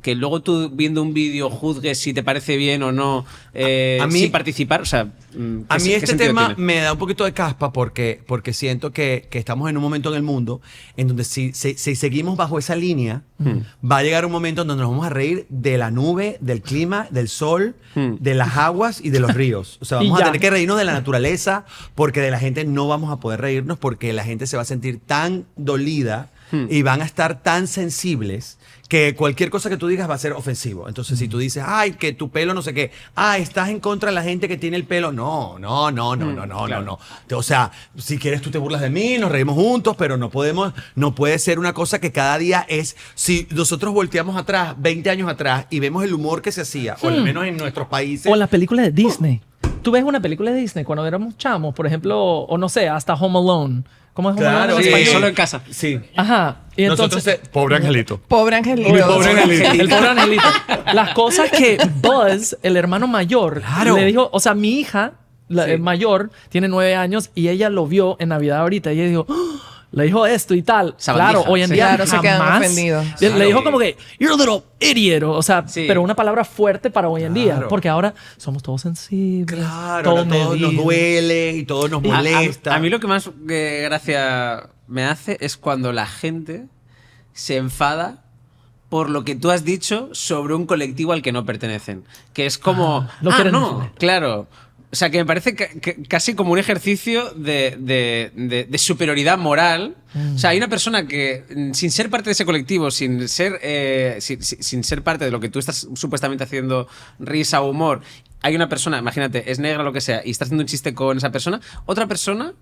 Que luego tú viendo un vídeo juzgues si te parece bien o no, A mí- sin participar, o sea, A mí ¿qué este sentido tema tiene? me da un poquito de caspa porque siento que estamos en un momento en el mundo en donde si seguimos bajo esa línea, va a llegar un momento en donde nos vamos a reír de la nube, del clima, del sol, de las aguas y de los ríos. O sea, Y vamos a ya. tener que reírnos de la naturaleza porque de la gente no vamos a poder reírnos porque la gente se va a sentir tan dolida y van a estar tan sensibles que cualquier cosa que tú digas va a ser ofensivo. Entonces, si tú dices, ay, que tu pelo no sé qué, estás en contra de la gente que tiene el pelo. No. O sea, si quieres tú te burlas de mí, nos reímos juntos, pero no puede ser una cosa que cada día es, si nosotros volteamos atrás, 20 años atrás, y vemos el humor que se hacía, o al menos en nuestros países. O en las películas de Disney. Tú ves una película de Disney cuando éramos chamos, por ejemplo, o no sé, hasta Home Alone. ¿Cómo es Home Claro, Alone en Sí, español? solo en casa. Sí. Ajá. Y Nosotros, entonces, pobre angelito. Pobre angelito. Mi pobre angelito. el pobre angelito. Las cosas que Buzz, el hermano mayor, Claro. le dijo, o sea, mi hija, la mayor, tiene 9 años y ella lo vio en Navidad ahorita y ella dijo, "Oh", le dijo esto y tal. Sabandija. Claro, hoy en Sí. día Claro, se quedan jamás. ofendidos. Le dijo como que, you're a little idiot. O sea, Sí. pero una palabra fuerte para hoy en día. Claro. Porque ahora somos todos sensibles. Claro, todo ahora todo nos medido. duele y todo nos molesta. A mí lo que más gracia me hace es cuando la gente se enfada por lo que tú has dicho sobre un colectivo al que no pertenecen. Que es como, lo quieren no, defender. claro. O sea, que me parece casi como un ejercicio de superioridad moral. O sea, hay una persona que, sin ser parte de ese colectivo, sin ser parte de lo que tú estás supuestamente haciendo risa o humor, hay una persona, imagínate, es negra o lo que sea, y está haciendo un chiste con esa persona, otra persona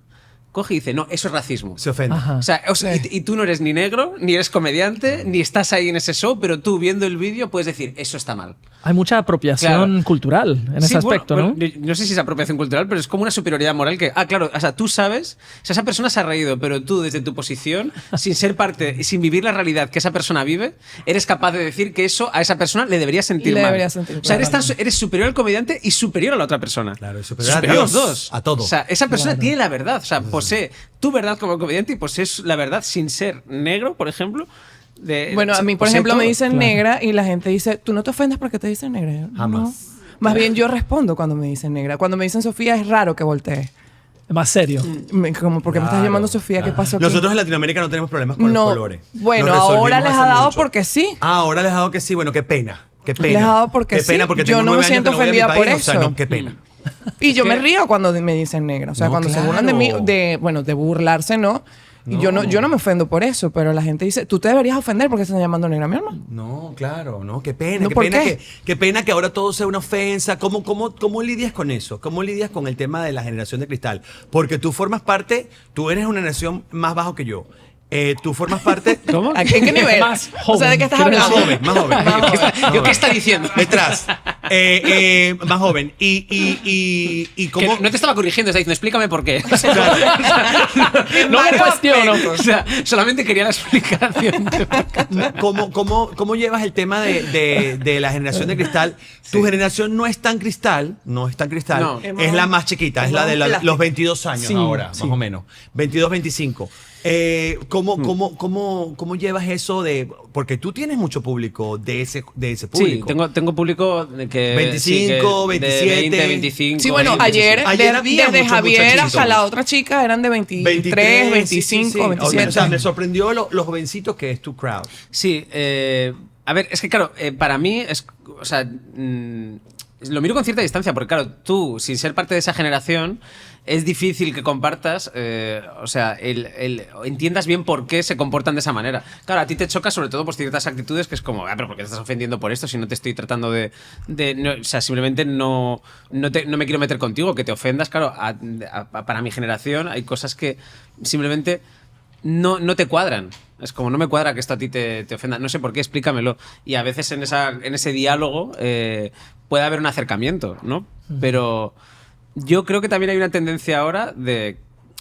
coge y dice, no, eso es racismo. Se ofende. Ajá. O sea, y tú no eres ni negro, ni eres comediante, ni estás ahí en ese show, pero tú viendo el vídeo puedes decir, eso está mal. Hay mucha apropiación Claro. cultural en Sí, ese aspecto, bueno, ¿no? yo no sé si es apropiación cultural, pero es como una superioridad moral que, claro, o sea, tú sabes, o sea, esa persona se ha reído, pero tú desde tu posición, sin ser parte y sin vivir la realidad que esa persona vive, eres capaz de decir que eso a esa persona le debería sentir Le mal. debería sentir, o sea, claro. eres superior al comediante y superior a la otra persona. Claro, y superior a a los Dios, dos. a todo. O sea, esa persona tiene la verdad, o sea, posee tu verdad como comediante y posees la verdad sin ser negro, por ejemplo. Bueno, a mí, por posee ejemplo, me todo. dicen negra y la gente dice, ¿tú no te ofendes porque te dicen negra? Jamás. No. Más bien yo respondo cuando me dicen negra. Cuando me dicen Sofía es raro que voltee. Más serio. Como, ¿por qué me estás Claro, llamando Sofía? ¿Qué pasó aquí? Nosotros en Latinoamérica no tenemos problemas con No. los colores. Bueno, Lo resolvimos ahora les hace ha dado mucho. porque sí. Ahora les ha dado que sí. Bueno, qué pena. Qué pena. Les ha dado porque qué pena, sí. porque Yo tengo no me 9 años siento que no voy a mi ofendida por país, o sea, eso. no, qué pena. Y yo me río cuando me dicen negra. O sea, No, cuando se burlan de claro. mí, bueno, de burlarse, ¿no? Y yo no me ofendo por eso, pero la gente dice, tú te deberías ofender porque están llamando negra a mi hermano. No, claro, no, qué pena, No, qué ¿por pena qué? qué pena que ahora todo sea una ofensa. ¿Cómo lidias con eso? ¿Cómo lidias con el tema de la generación de cristal? Porque tú formas parte, tú eres una generación más bajo que yo. Tú formas parte. ¿Cómo? ¿En qué nivel? Más O sea, ¿de qué estás joven. Más hablando? joven, más joven. Más joven. ¿Qué está diciendo? Detrás. Más joven. Y Que cómo. no te estaba corrigiendo, está diciendo, explícame por qué. No me cuestiono. O sea, solamente quería la explicación. ¿Cómo llevas el tema de la generación de cristal? Tu generación no es tan cristal, No. es la más chiquita, es la de plástico. los 22 años Sí, ahora, sí. más o menos. 22, 25. ¿Cómo llevas eso de...? Porque tú tienes mucho público de ese Sí, público. tengo público que 25, sí, que 27. de 20, 25. Sí, bueno, 27. Ayer había desde muchos Javier muchachitos. hasta la otra chica eran de 23, 25, sí. 27. O sea, me sorprendió los jovencitos que es tu crowd. Sí, a ver, es que claro, para mí es, o sea, lo miro con cierta distancia, porque claro, tú, sin ser parte de esa generación, es difícil que compartas, o sea, entiendas bien por qué se comportan de esa manera. Claro, a ti te choca sobre todo por ciertas actitudes que es como, pero ¿por qué te estás ofendiendo por esto si no te estoy tratando no, o sea, simplemente no me quiero meter contigo, que te ofendas, claro, para mi generación hay cosas que simplemente no te cuadran. Es como, no me cuadra que esto a ti te ofenda. No sé por qué, explícamelo. Y a veces en ese diálogo puede haber un acercamiento, ¿no? Pero yo creo que también hay una tendencia ahora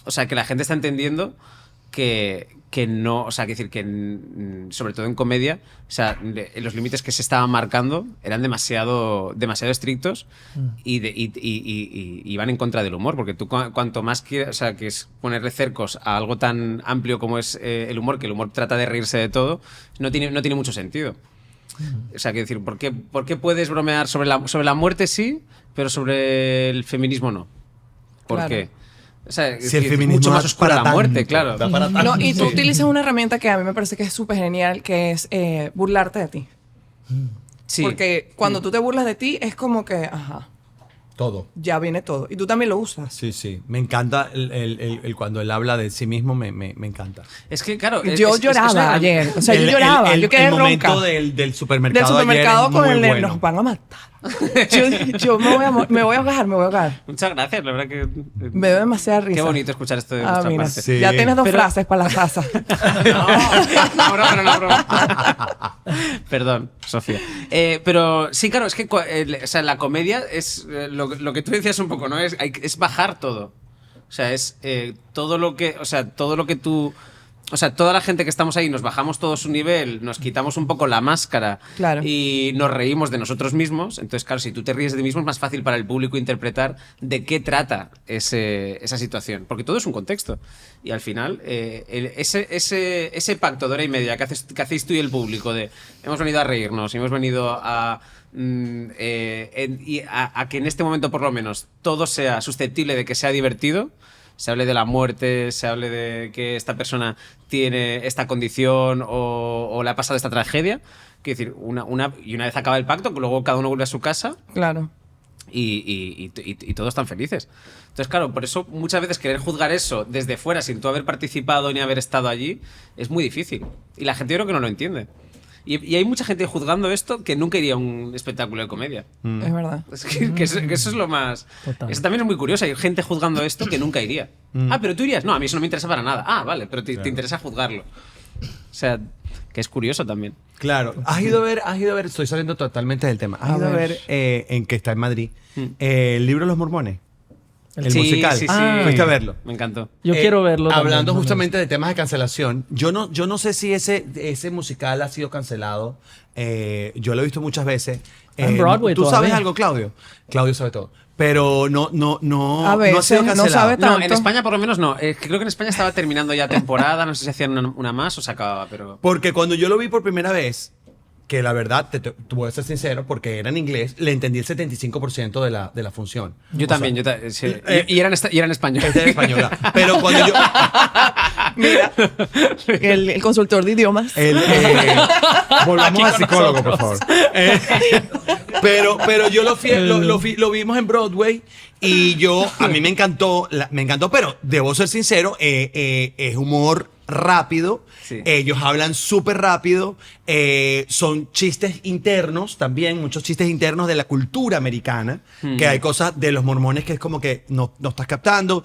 o sea, que la gente está entendiendo que no, o sea, que decir que sobre todo en comedia, o sea, los límites que se estaban marcando eran demasiado estrictos y van en contra del humor, porque tú cuanto más quieras, o sea, que es ponerle cercos a algo tan amplio como es el humor, que el humor trata de reírse de todo, no tiene mucho sentido. O sea, que decir, ¿por qué puedes bromear sobre la muerte sí, pero sobre el feminismo no? ¿Por Claro. qué? O sea, Si el es feminismo mucho más da oscura para la muerte, tanto, claro. da para No, y tú Sí. utilizas una herramienta que a mí me parece que es súper genial, que es burlarte de ti. Sí. Porque cuando tú te burlas de ti, es como que, ajá, Todo. ya viene todo. Y tú también lo usas. Sí. Me encanta cuando él habla de sí mismo, me encanta. Es que, claro. Yo lloraba ayer. O sea, yo El- lloraba. yo quedé el ronca. momento del supermercado. Del supermercado ayer es con muy el de bueno. nos van a matar. Yo me voy a ahogar. Muchas gracias, la verdad que. Me dio demasiada risa. Qué bonito escuchar esto de Ah, nuestra mira. parte. Sí. Ya tienes dos Pero- frases para la casa. No, broma. Perdón, Sofía. Pero sí, claro, es que o sea, la comedia es lo que tú decías un poco, ¿no? Es bajar todo. O sea, es todo lo que. O sea, todo lo que tú. O sea, toda la gente que estamos ahí nos bajamos todo su nivel, nos quitamos un poco la máscara Claro. y nos reímos de nosotros mismos. Entonces, claro, si tú te ríes de ti mismo es más fácil para el público interpretar de qué trata esa situación. Porque todo es un contexto. Y al final, ese pacto de hora y media que hacéis tú y el público de hemos venido a reírnos y hemos venido a que en este momento por lo menos todo sea susceptible de que sea divertido, se hable de la muerte, se hable de que esta persona tiene esta condición o le ha pasado esta tragedia. Quiero decir, y una vez acaba el pacto, luego cada uno vuelve a su casa Claro. y todos están felices. Entonces, claro, por eso muchas veces querer juzgar eso desde fuera sin tú haber participado ni haber estado allí es muy difícil. Y la gente yo creo que no lo entiende. Y hay mucha gente juzgando esto que nunca iría a un espectáculo de comedia. Es verdad. Es que eso es lo más... Total. Eso también es muy curioso. Hay gente juzgando esto que nunca iría. Ah, pero tú irías. No, a mí eso no me interesa para nada. Ah, vale, pero te interesa juzgarlo. O sea, que es curioso también. Claro. ¿Has ido a ver, estoy saliendo totalmente del tema. ¿Has A ido a ver. ver, en que está en Madrid, el libro Los Mormones? El Sí, musical. sí, sí. ¿Fuiste a verlo? Me encantó. Yo quiero verlo. Hablando también, justamente de temas de cancelación, yo no sé si ese musical ha sido cancelado. Yo lo he visto muchas veces. En Broadway ¿Tú sabes todavía. algo, Claudio? Claudio sabe todo. Pero no A ha veces, sido no cancelado. sabe No, tanto. en España por lo menos no. Creo que en España estaba terminando ya temporada. No sé si hacían una más o se acababa, pero... Porque cuando yo lo vi por primera vez, que la verdad, te voy a ser sincero, porque era en inglés, le entendí el 75% de la función. Yo también, sí. Y era en español. Este era en español. Pero cuando yo... Mira, el consultor de idiomas. Volvamos al psicólogo, por favor. Pero yo lo vimos en Broadway y a mí me encantó, pero debo ser sincero, es humor rápido. Sí. Ellos hablan súper rápido. Son chistes internos también, muchos chistes internos de la cultura americana, que hay cosas de los mormones que es como que no estás captando.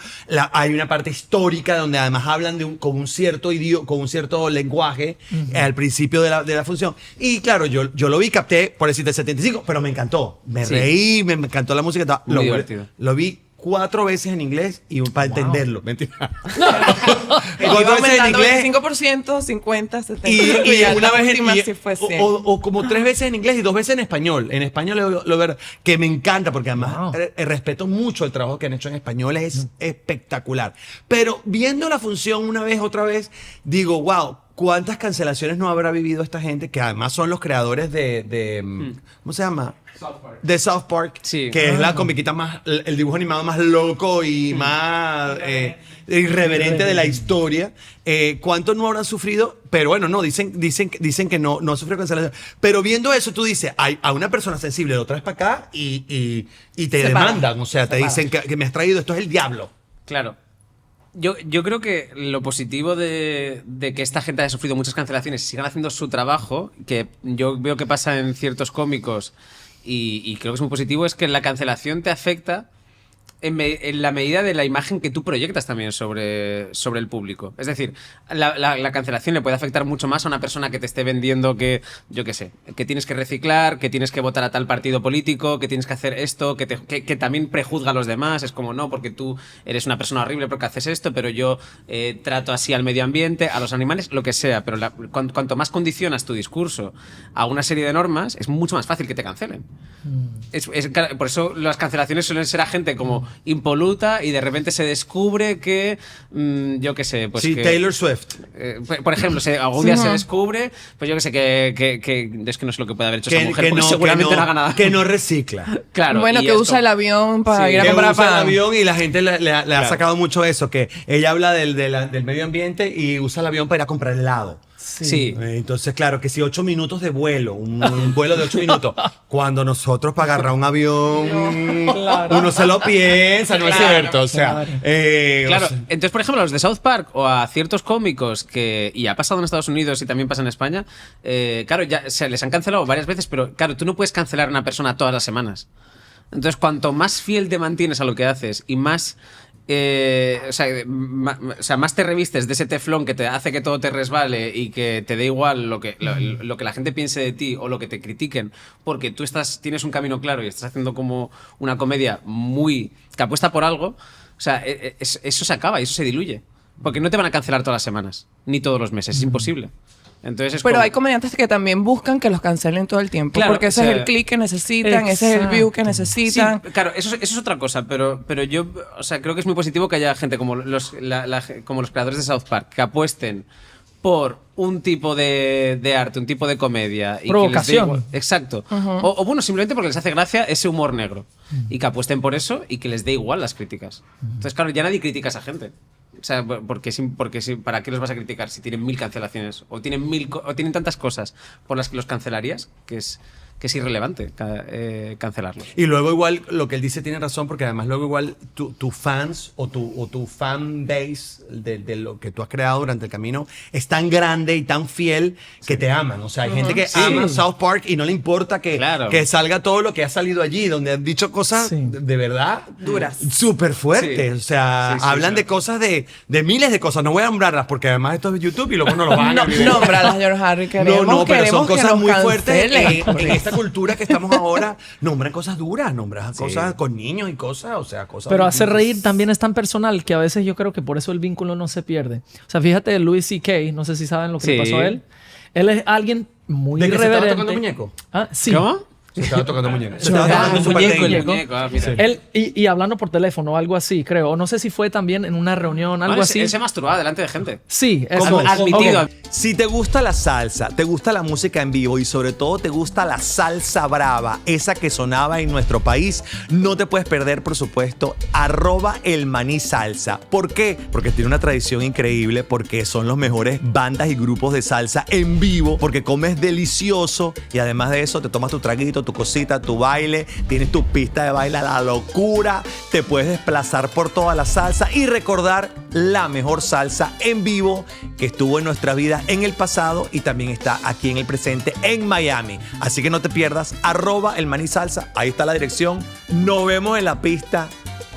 Hay una parte histórica donde además hablan con un cierto con un cierto lenguaje al principio de la función. Y claro, yo lo vi, capté por decirte 75, pero me encantó. Me reí, me encantó la música. Muy divertido. Lo vi 4 veces en inglés y para entenderlo. Mentira. Y iba aumentando 25%, 50, 75. Y una vez última sí fue 100. o como 3 veces en inglés y 2 veces en español. En español lo ver que me encanta porque además respeto mucho el trabajo que han hecho en español, es espectacular. Pero viendo la función una vez, otra vez, digo, wow, ¿cuántas cancelaciones no habrá vivido esta gente? Que además son los creadores ¿cómo se llama? De South Park, sí. Que es la comiquita más, el dibujo animado más loco y más irreverente de la historia. ¿Cuántos no habrán sufrido? Pero bueno, no, dicen que no sufrió cancelación. Pero viendo eso, tú dices, a una persona sensible lo traes para acá y te demandan. O sea, te dicen que me has traído, esto es el diablo. Claro. Yo creo que lo positivo de que esta gente haya sufrido muchas cancelaciones y sigan haciendo su trabajo, que yo veo que pasa en ciertos cómicos y creo que es muy positivo, es que la cancelación te afecta en la medida de la imagen que tú proyectas también sobre el público. Es decir, la cancelación le puede afectar mucho más a una persona que te esté vendiendo que, yo qué sé, que tienes que reciclar, que tienes que votar a tal partido político, que tienes que hacer esto, que también prejuzga a los demás. Es como, no, porque tú eres una persona horrible porque haces esto, pero yo trato así al medio ambiente, a los animales, lo que sea. Pero cuanto más condicionas tu discurso a una serie de normas, es mucho más fácil que te cancelen. Por eso las cancelaciones suelen ser a gente como impoluta y de repente se descubre que yo qué sé, pues sí, que, Taylor Swift, por ejemplo, algún día se descubre, pues yo qué sé, que es que no sé lo que puede haber hecho esa mujer, porque seguramente no haga nada, que no recicla. Claro, bueno, que usa el avión para ir a que comprar usa pan. el avión y la gente le ha sacado mucho eso, que ella habla del medio ambiente y usa el avión para ir a comprar helado. Sí. Entonces, claro, que si 8 minutos de vuelo, un vuelo de 8 minutos, cuando nosotros para agarrar un avión, uno se lo piensa, ¿no es cierto? O sea, claro. Entonces, por ejemplo, a los de South Park o a ciertos cómicos y ha pasado en Estados Unidos y también pasa en España, claro, ya se les han cancelado varias veces, pero claro, tú no puedes cancelar a una persona todas las semanas. Entonces, cuanto más fiel te mantienes a lo que haces y más más te revistes de ese teflón que te hace que todo te resbale y que te dé igual lo que la gente piense de ti o lo que te critiquen, porque tú tienes un camino claro y estás haciendo como una comedia que apuesta por algo, o sea, eso se acaba y eso se diluye. Porque no te van a cancelar todas las semanas, ni todos los meses, es imposible. Entonces pero hay comediantes que también buscan que los cancelen todo el tiempo, claro, porque ese es el click que necesitan, ese es el view que necesitan. Sí, claro, eso es otra cosa, pero yo, o sea, creo que es muy positivo que haya gente como los creadores de South Park que apuesten por un tipo de arte, un tipo de comedia. Y provocación. Exacto. O bueno, simplemente porque les hace gracia ese humor negro. Y que apuesten por eso y que les dé igual las críticas. Entonces, claro, ya nadie critica a esa gente. O sea, porque ¿para qué los vas a criticar si tienen 1000 cancelaciones? O tienen tantas cosas por las que los cancelarías que es irrelevante cancelarlos. Y luego igual lo que él dice tiene razón, porque además luego igual tu fans o tu fan base de lo que tú has creado durante el camino es tan grande y tan fiel que te aman. O sea, hay gente que ama South Park y no le importa que salga todo lo que ha salido allí, donde han dicho cosas de verdad duras, súper fuertes. O sea, hablan de cosas de miles de cosas. No voy a nombrarlas porque además esto es YouTube y luego no lo van a ver. Nómbralas, George Harry. Pero son cosas muy fuertes en esta cultura que estamos ahora. Nombran cosas duras, cosas con niños y cosas, o sea, cosas. Pero hacer reír también es tan personal que a veces yo creo que por eso el vínculo no se pierde. O sea, fíjate, Louis C.K., no sé si saben lo que le pasó a él. Él es alguien muy irreverente. ¿De que se estaba tocando muñeco? Ah, sí. ¿Cómo? Se estaba tocando muñeco. Se estaba tocando muñeco. Él, y hablando por teléfono o algo así, creo. O no sé si fue también en una reunión, algo así. Él se masturbaba delante de gente. Sí, eso. Como admitido. Okay. Si te gusta la salsa, te gusta la música en vivo y sobre todo te gusta la salsa brava, esa que sonaba en nuestro país, no te puedes perder, por supuesto, @elmanísalsa. ¿Por qué? Porque tiene una tradición increíble, porque son los mejores bandas y grupos de salsa en vivo, porque comes delicioso y además de eso te tomas tu traguito, tu cosita, tu baile, tienes tu pista de baile a la locura, te puedes desplazar por toda la salsa y recordar la mejor salsa en vivo que estuvo en nuestra vida en el pasado y también está aquí en el presente en Miami. Así que no te pierdas, @elmanísalsa, ahí está la dirección. Nos vemos en la pista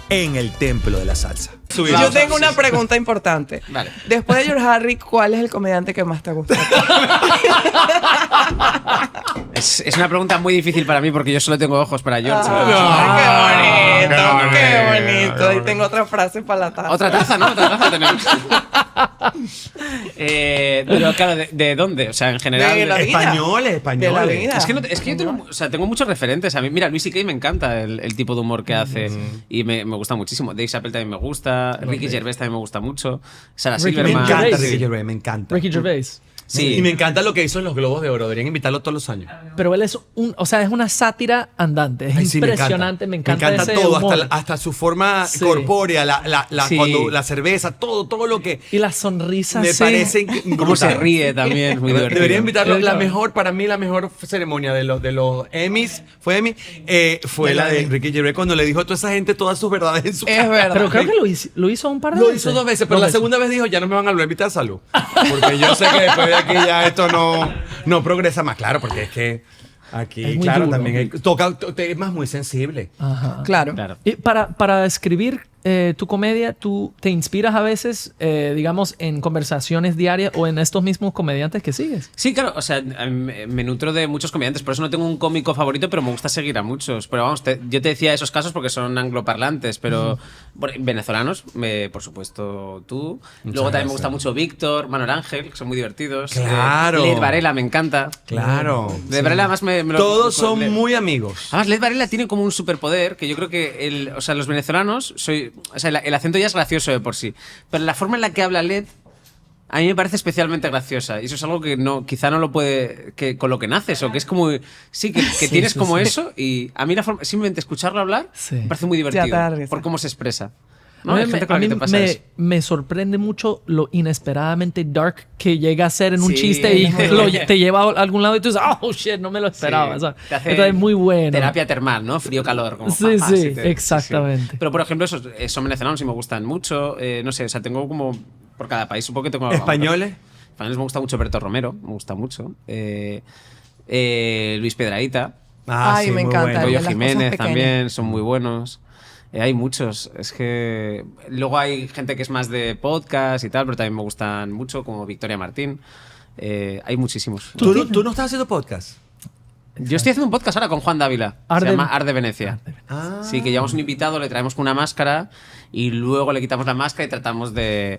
en el Templo de la Salsa. Yo tengo una pregunta importante. Vale. Después de George Harry, ¿cuál es el comediante que más te gusta? Es una pregunta muy difícil para mí porque yo solo tengo ojos para George. Ay, qué bonito. Y tengo otra frase para la taza. Otra taza, ¿no? Otra taza tenemos. Pero claro, ¿de dónde? O sea, en general. De la vida. Españoles. De la vida. Es que yo tengo, o sea, tengo muchos referentes. A mí, mira, Luis C.K. me encanta el tipo de humor que hace y me gusta muchísimo. Dave Chappelle también me gusta. Ricky Gervais también me gusta mucho. Sarah Ricky Me Silverman. encanta Gervais. Ricky Gervais, me encanta. Ricky Gervais. Sí. Y me encanta lo que hizo en los Globos de Oro. Deberían invitarlo todos los años. Pero él es o sea, es una sátira andante. Es Ay, sí, impresionante. Me encanta ese todo, humor. hasta su forma Sí. corpórea, Sí. cuando la cerveza, todo lo que Y la sonrisa. me sí. parece Cómo se brutal. ríe también, muy divertido. Debería invitarlo. Claro. Para mí, la mejor ceremonia de los Emmys, fue la de Ricky Gervais cuando le dijo a toda esa gente todas sus verdades en su Es cara. verdad. Pero creo que lo hizo un par de Lo veces. hizo 2 veces, pero la segunda vez dijo, ya no me van a volver a invitar a salud. Porque yo sé que después de aquí ya esto no progresa más. Claro, porque es que aquí, Es muy claro, duro. también toca temas muy sensibles. Ajá. Claro. Claro. Y para escribir tu comedia, ¿tú te inspiras a veces, digamos, en conversaciones diarias o en estos mismos comediantes que sigues? Sí, claro, o sea, me nutro de muchos comediantes, por eso no tengo un cómico favorito, pero me gusta seguir a muchos. Pero vamos, yo te decía esos casos porque son angloparlantes, pero bueno, venezolanos, por supuesto tú. Luego también me gusta mucho Víctor, Manuel Ángel, que son muy divertidos. Claro. Led Varela me encanta. Claro. Led Varela además Todos son muy amigos. Además, Led Varela tiene como un superpoder que yo creo que o sea, los venezolanos, o sea, el acento ya es gracioso de por sí, pero la forma en la que habla Led a mí me parece especialmente graciosa y eso es algo que quizá no lo puede, que con lo que naces o que es como, sí, que Sí, tienes sí, como sí. eso y a mí la forma, simplemente escucharlo hablar Sí. me parece muy Ya te divertido da risa. por cómo se expresa. ¿No? A Hay mí, gente con la que te pasa eso. me sorprende mucho lo inesperadamente dark que llega a ser en un Sí, chiste y es muy te lleva a algún lado y tú dices, oh shit, no me lo esperaba. Sí, ¿sabes? te hace Entonces es muy bueno. Terapia termal, ¿no? Frío-calor. Como, Sí, pa, pa, sí, sí, exactamente. Pero, por ejemplo, esos son venezolanos y me gustan mucho. No sé, o sea, tengo como... Por cada país un poco que tengo... ¿Españoles? Españoles me gusta mucho Berto Romero, me gusta mucho. Luis Piedrahita, Ay, me muy encanta. bueno. de Goyo las cosas Jiménez pequeñas. también, son muy buenos. Hay muchos. Es que luego hay gente que es más de podcast y tal, pero también me gustan mucho, como Victoria Martín. Hay muchísimos. ¿Tú no estás haciendo podcast? Yo estoy haciendo un podcast ahora con Juan Dávila. Arde- Se llama Arde Venecia. Ah. Sí, que llevamos un invitado, le traemos con una máscara y luego le quitamos la máscara y tratamos de...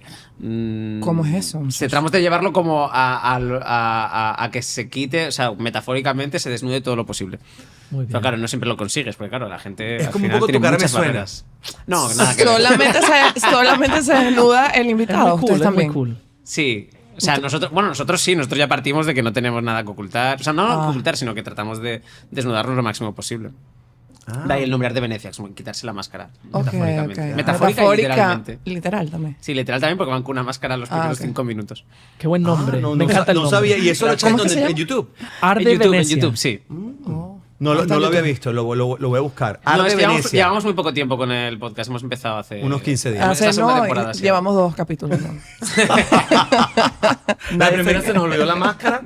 ¿Cómo es eso? Tratamos de llevarlo como a que se quite, o sea, metafóricamente se desnude todo lo posible. Muy bien. Pero claro, no siempre lo consigues, porque claro, la gente Es al como un final poco tu tiene cara me muchas suena. barreras. No, nada que ver. Solamente se desnuda el Es invitado. muy cool, Ustedes es muy también. cool. Sí. O sea, nosotros sí, nosotros ya partimos de que no tenemos nada que ocultar. O sea, no ocultar, sino que tratamos de desnudarnos lo máximo posible. De ahí el nombre de Venecia, es como quitarse la máscara. Ok, Metafóricamente. ok. Metafórica y literalmente. Literal también. Sí, literal también porque van con una máscara los primeros ok. 5 minutos. Qué buen nombre. Ah, me encanta el no nombre. sabía. ¿Y eso lo echan ¿Cómo es que se en llama? YouTube? Arde en Venecia. YouTube, sí. No Está lo había YouTube. visto, lo voy a buscar. No, Arde es que Venecia. llevamos muy poco tiempo con el podcast, hemos empezado hace... Unos 15 días. Esta Hace segunda no, temporada, sí. llevamos 2 capítulos. ¿no? La primera se nos olvidó la máscara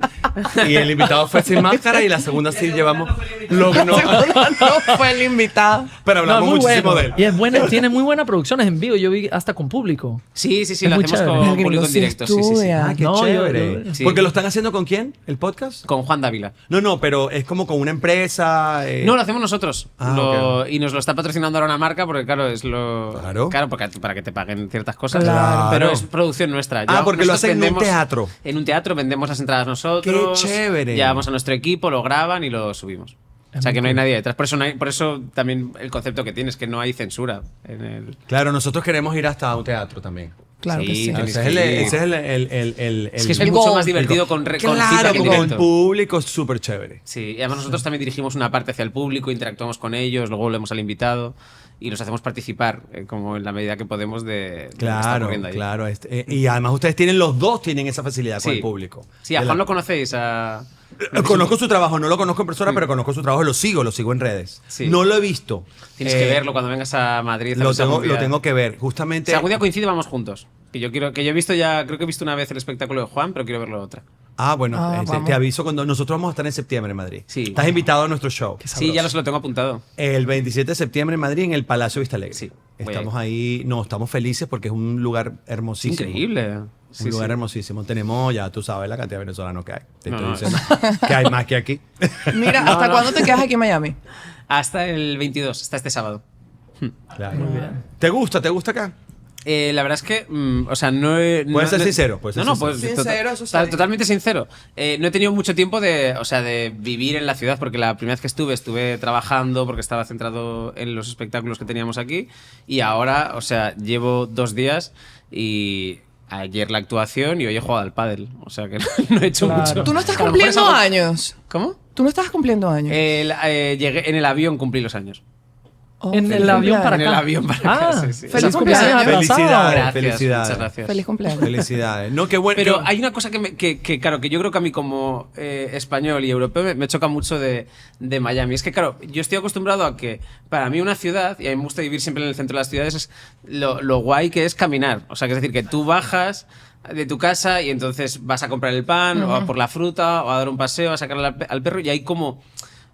y el invitado fue sin máscara y la segunda sí llevamos lo que no. No fue el invitado. Pero No, hablamos muy muchísimo bueno. de él. Y es bueno, tiene muy buenas producciones en vivo. Yo vi hasta con público. Sí, Es lo muy hacemos chévere. con El gringo público en sí directo. Sí, sí, sí. estudia. Ah, qué No, chévere. yo- Sí. ¿Porque lo están haciendo con quién? ¿El podcast? Con Juan Dávila. No, pero es como con una empresa. No, lo hacemos nosotros. Ah, ok. Y nos lo está patrocinando ahora una marca porque, claro, es lo. Claro. porque, para que te paguen ciertas cosas. Claro. Pero es producción nuestra. Porque lo Nosotros hacen en un teatro. En un teatro vendemos las entradas nosotros. ¡Qué chévere! Llevamos a nuestro equipo, lo graban y lo subimos. O sea que no hay nadie detrás. Por eso también el concepto que tienes, que no hay censura en el. Claro, nosotros queremos ir hasta un teatro también. Claro que sí. tenéis Ese que es ir. ese es Es que es El mucho gol. más divertido con cita Claro, que en con directo. público es súper chévere. Sí, y además nosotros también dirigimos una parte hacia el público, interactuamos con ellos, luego volvemos al invitado y los hacemos participar como en la medida que podemos de lo que está Claro, ocurriendo ahí. claro. Y además ustedes tienen, los dos tienen esa facilidad con Sí. el público. Sí, a De Juan la- lo conocéis. Conozco su trabajo, no lo conozco en persona, pero conozco su trabajo, lo sigo en redes. Sí. No lo he visto. Tienes que verlo cuando vengas a Madrid. Lo algún día. tengo que ver. Justamente. Si algún día coincide, vamos juntos. Que yo he visto ya, creo que he visto una vez el espectáculo de Juan, pero quiero verlo otra. Bueno, vamos. te aviso cuando nosotros vamos a estar en septiembre en Madrid. Sí. Estás invitado a nuestro show. Sí, ya lo tengo apuntado. El 27 de septiembre en Madrid, en el Palacio Vista Alegre. Sí, Estamos ahí, estamos felices porque es un lugar hermosísimo. Increíble. Un lugar hermosísimo. Tenemos, ya tú sabes, la cantidad de venezolanos que hay. Te No, estoy no. diciendo que hay más que aquí. Mira, ¿hasta cuándo te quedas aquí en Miami? Hasta el 22, hasta este sábado. Claro. ¿Te gusta acá? La verdad es que, o sea, no he... Puedes ser no- sincero, puedes ser no, sincero. pues Sincero, eso total- sí. totalmente sincero. No he tenido mucho tiempo de vivir en la ciudad, porque la primera vez que estuve trabajando, porque estaba centrado en los espectáculos que teníamos aquí, y ahora, o sea, llevo 2 días y ayer la actuación y hoy he jugado al pádel, o sea que no he hecho Claro. mucho. Tú no estás A lo mejor es cumpliendo algo- años. ¿Cómo? Tú no estás cumpliendo años. Llegué en el avión, cumplí los años. Oh, En feliz el avión para cumpleaños. acá. En el avión para acá, sí, sí. Feliz Esas cumpleaños. cumpleaños atrasados. Gracias, felicidades. muchas gracias. Feliz cumpleaños. Felicidades. No, qué bueno. Pero hay una cosa que, claro, que yo creo que a mí como español y europeo me choca mucho de Miami. Es que, claro, yo estoy acostumbrado a que para mí una ciudad, y a mí me gusta vivir siempre en el centro de las ciudades, es lo guay que es caminar. O sea, que es decir, que tú bajas de tu casa y entonces vas a comprar el pan o a por la fruta o a dar un paseo, a sacar al perro y hay como...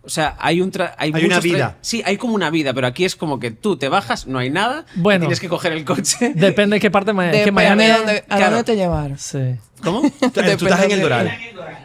O sea, hay una muchos vida. Sí, hay como una vida, pero aquí es como que tú te bajas, no hay nada, Bueno. y tienes que coger el coche. Depende de qué parte de Miami. Es que Depende Miami. de dónde, a claro. dónde te llevaron. Sí. ¿Cómo? Tú estás en el Doral.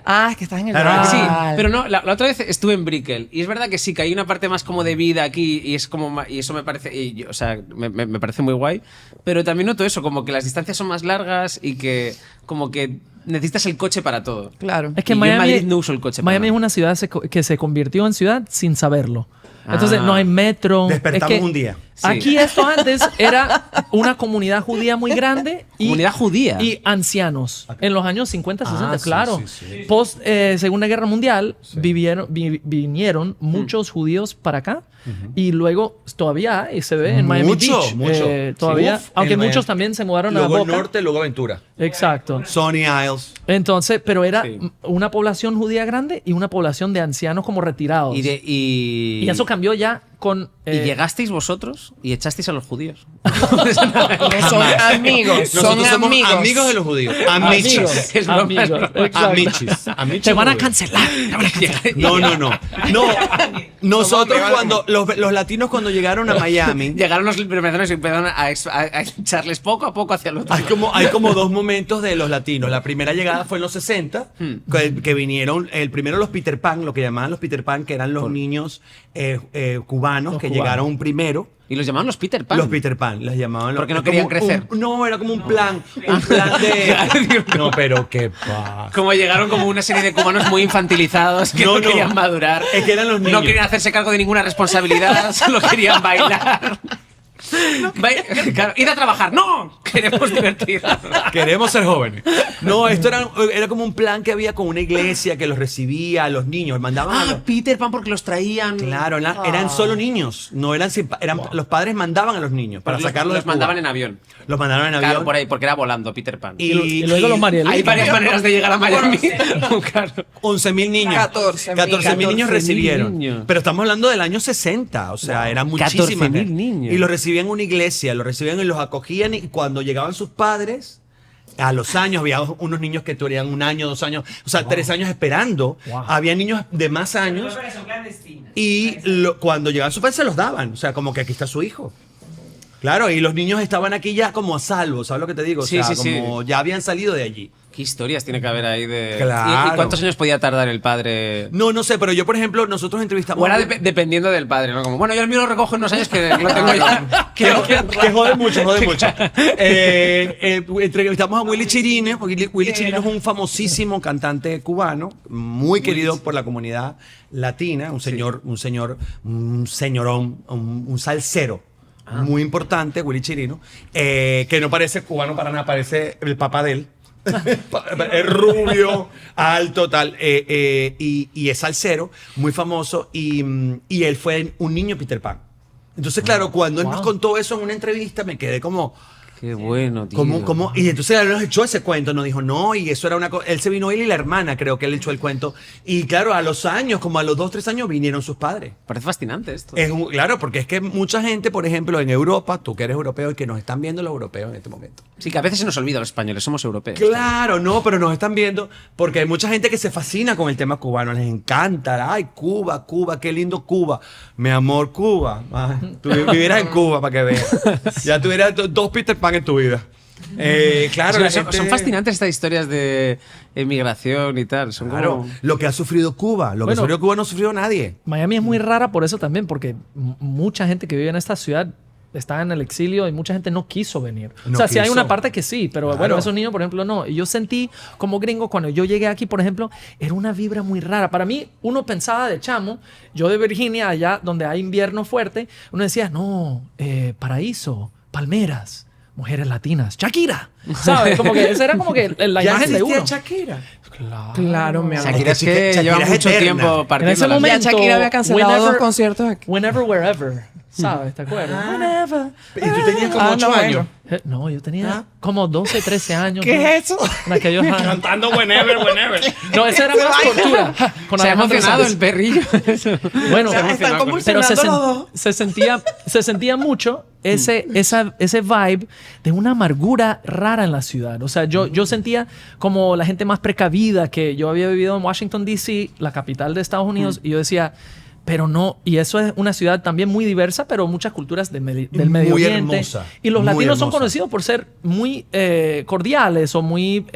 Ah, es que estás en el Claro, Doral. Sí, pero no, la otra vez estuve en Brickell y es verdad que sí, que hay una parte más como de vida aquí y es como y eso me parece, o sea, me parece muy guay, pero también noto eso, como que las distancias son más largas y que como que necesitas el coche para todo. Claro. Es que Y yo en Miami, Madrid no uso el coche para Miami es nada. una ciudad que se convirtió en ciudad sin saberlo. Entonces Ah. no hay metro. Despertamos Es que un día. Sí. Aquí esto antes era una comunidad judía muy grande y, Comunidad judía. y ancianos. En los años 50, 60, sí, claro. sí. Post Segunda Guerra Mundial vinieron muchos judíos para acá y luego todavía hay, se ve en Miami Mucho, Beach. mucho. Todavía, Sí. Uf, aunque en muchos Miami. también se mudaron Luego a Boca. Norte, luego Aventura. Exacto. Sonny Isles. Entonces, pero era Sí. una población judía grande y una población de ancianos como retirados. Y eso cambió ya con... ¿Y llegasteis vosotros y echasteis a los judíos? No son amigos, son Nosotros somos amigos. amigos de los judíos. amigos, Amichis. Es broma, amigos, es broma. exacto. Amichis. Amichis Te van a judíos. cancelar. No. Nosotros cuando los latinos cuando llegaron a Miami Llegaron los venezolanos y empezaron a echarles poco a poco hacia el otro. hay como dos momentos de los latinos. La primera llegada fue en los 60, que vinieron, el primero los Peter Pan, lo que llamaban los Peter Pan, que eran los niños cubanos Los que cubanos. llegaron primero. Y los llamaban los Peter Pan. Los Peter Pan, las llamaban. Porque no como querían crecer. no, era como un plan de... No, pero qué pasa. Como llegaron como una serie de cubanos muy infantilizados que no, No. querían madurar. Es que eran los No niños. querían hacerse cargo de ninguna responsabilidad, solo querían bailar. Claro, id a trabajar. ¡No! Queremos divertirnos. Queremos ser jóvenes. No, esto era como un plan que había con una iglesia que los recibía a los niños. Mandaban a los... Peter Pan porque los traían. Claro, eran solo niños. No eran, los padres mandaban a los niños para Para sacarlos los de Cuba. mandaban en avión. Los mandaron en avión. Claro, por ahí, porque era volando Peter Pan. Y luego los Marielitos. Hay varias maneras de llegar a Miami. Claro. 11.000 niños. 14.000 niños recibieron. niños. Pero estamos hablando del año 60. O sea, eran muchísimas. 14.000 niños. Y los recibían en una iglesia, los recibían y los acogían. Y cuando llegaban sus padres, a los años, había unos niños que tenían 1 año, 2 años, o sea, 3 años esperando. Había niños de más años. Y cuando llegaban sus padres se los daban. O sea, como que aquí está su hijo. Claro, y los niños estaban aquí ya como a salvo, ¿sabes lo que te digo? O Sí, sea, sí, como ya habían salido de allí. ¿Qué historias tiene que haber ahí de. Claro. ¿Y cuántos años podía tardar el padre? No sé, pero yo, por ejemplo, nosotros entrevistamos... O era dependiendo del padre, ¿no? Como, bueno, yo el mío lo recojo en unos años que lo tengo ya. que jode mucho, jode mucho. Entrevistamos a Willy Chirines, porque Willy Chirines es un famosísimo cantante cubano, muy querido por la comunidad latina, un señorón, un salsero. muy importante, Willy Chirino, que no parece cubano para nada, parece el papá de él. Es rubio, alto, tal, y es salsero, muy famoso, y él fue un niño Peter Pan. Entonces, claro, cuando él nos contó eso en una entrevista, me quedé como... Qué bueno, tío. ¿Cómo? Y entonces él nos echó ese cuento, nos dijo, no, y eso era una cosa. Él se vino, él y la hermana, creo que él echó el cuento. Y claro, a los años, como a los 2, 3 años, vinieron sus padres. Parece fascinante esto. Claro, porque es que mucha gente, por ejemplo, en Europa, tú que eres europeo y que nos están viendo los europeos en este momento. Sí, que a veces se nos olvida los españoles, somos europeos. Claro, no, pero nos están viendo porque hay mucha gente que se fascina con el tema cubano, les encanta. Ay, Cuba, Cuba, qué lindo Cuba. Mi amor, Cuba. Ay, tú vivieras en Cuba para que veas. Ya tuvieras 2 Peter Pan en tu vida. Claro, Son fascinantes estas historias de emigración y tal. Son claro, como... lo que ha sufrido Cuba, lo que Bueno, sufrió Cuba no ha sufrido nadie. Miami es muy rara por eso también, porque mucha gente que vive en esta ciudad está en el exilio y mucha gente no quiso venir. No o sea, sí hay quiso. una parte que sí, pero Claro. bueno, esos niños, por ejemplo, no. Y yo sentí como gringo, cuando yo llegué aquí, por ejemplo, era una vibra muy rara. Para mí, uno pensaba de chamo, yo de Virginia, allá donde hay invierno fuerte, uno decía, no, paraíso, palmeras, mujeres latinas, Shakira. ¿Sabes? Como que esa era como que la ¿Ya imagen de existía uno. Shakira? Claro, mi amor. Shakira es que Shakira lleva es mucho eterna. tiempo En partiendo ese la- momento, Ya Shakira había cancelado 2 conciertos aquí. Whenever, wherever. ¿Sabes? ¿Te acuerdas? Whenever. Y tú tenías como 8 no, años. bueno. No, yo tenía como 12, 13 años. ¿Qué ¿no? es eso? En aquellos años. Cantando whenever. No, esa era más tortura. Con Se ha Alejandro emocionado Sanz. el perrillo. Bueno, Están pero convulsionando los dos. se sentía mucho ese vibe de una amargura rara en la ciudad. O sea, yo sentía como la gente más precavida, que yo había vivido en Washington, D.C., la capital de Estados Unidos, y yo decía, pero no, y eso es una ciudad también muy diversa, pero muchas culturas del Medio Muy Oriente. hermosa, Y los muy latinos son hermosa. conocidos por ser muy cordiales o muy,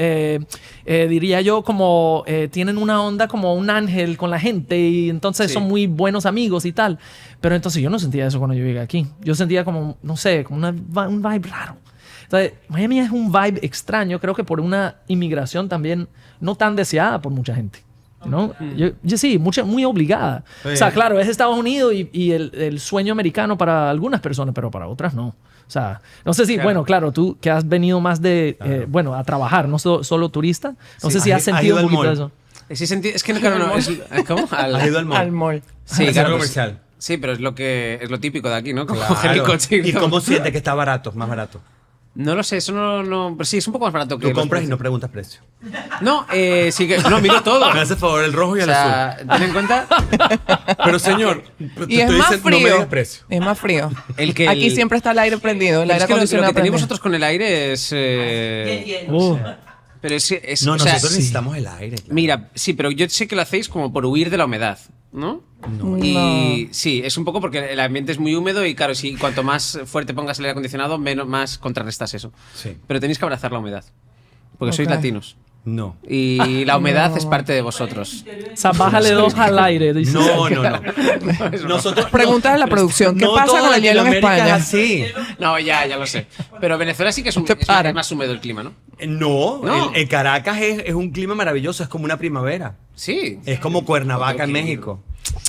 diría yo, como tienen una onda como un ángel con la gente y entonces Sí. son muy buenos amigos y tal. Pero entonces yo no sentía eso cuando yo llegué aquí. Yo sentía como, no sé, como un vibe raro. Entonces, Miami es un vibe extraño, creo que por una inmigración también no tan deseada por mucha gente. ¿No? Yo sí, muy obligada. O sea, claro, es Estados Unidos y el sueño americano para algunas personas, pero para otras no. O sea, no sé si, bueno, claro, tú que has venido más de, bueno, a trabajar, no solo turista, no sé si has sentido un poquito de eso. Sí, es que claro, no, ¿cómo? ¿Has ido al mall? Al mall. Sí, Al claro. centro pues, comercial. sí, pero es lo típico de aquí, ¿no? Como Claro. el coche. ¿Y cómo sientes que está barato, más barato? No lo sé, eso no pero sí, es un poco más barato que Tú los compras y no precios. preguntas precio. No, sí que no, miro todo. Me hace favor el rojo y O el azul. sea, ten en cuenta Pero señor, Y te es estoy más diciendo, no me frío. digas precio. Es más frío. El Aquí siempre está el aire prendido, el pero aire es que lo acondicionado que tenéis prendido. vosotros con el aire es pero es No, o sea, nosotros necesitamos el aire. claro. Mira, sí, pero yo sé que lo hacéis como por huir de la humedad, ¿no? Y sí, es un poco porque el ambiente es muy húmedo y claro, si cuanto más fuerte pongas el aire acondicionado, más contrarrestas eso. Sí. Pero tenéis que abrazar la humedad. Porque sois Ok. latinos. No. Y la humedad es parte de vosotros. O sea, bájale 2 al aire. Dice. No. Nosotros, Pregunta de la producción, ¿qué no pasa toda con el hielo en Latinoamérica España? es así. No, ya lo sé. Pero Venezuela sí que es, para. es más húmedo el clima, ¿no? No, No. el Caracas es un clima maravilloso, es como una primavera. Sí. Es como Cuernavaca en México.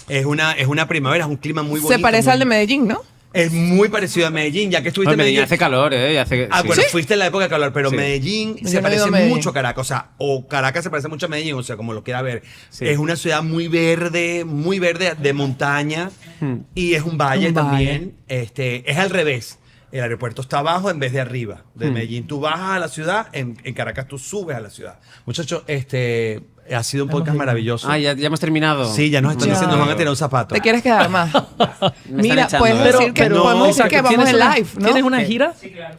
Es una primavera, es un clima muy bonito. Se parece muy- al de Medellín, ¿no? Es muy parecido a Medellín, ya que estuviste Bueno, en Medellín Medellín. hace calor, ¿eh? Hace, Ah, sí. bueno, fuiste en la época de calor, pero Sí. Medellín Yo se no he ido parece a Medellín. mucho a Caracas. O sea, o Caracas se parece mucho a Medellín, o sea, como lo quiera ver. Sí. Es una ciudad muy verde de montaña, y es un valle Un también. Es al revés. El aeropuerto está abajo en vez de arriba. De Medellín tú bajas a la ciudad, en Caracas tú subes a la ciudad. Muchachos, ha sido un podcast maravilloso. Ah, ya hemos terminado. Sí, ya nos están Ya. diciendo, nos van a tirar un zapato. ¿Te quieres quedar más? Me Mira, están puedes echando, ¿eh? decir que Pero- podemos decir Exacto, que vamos ¿tienes en una- live, ¿no? ¿Tienes una gira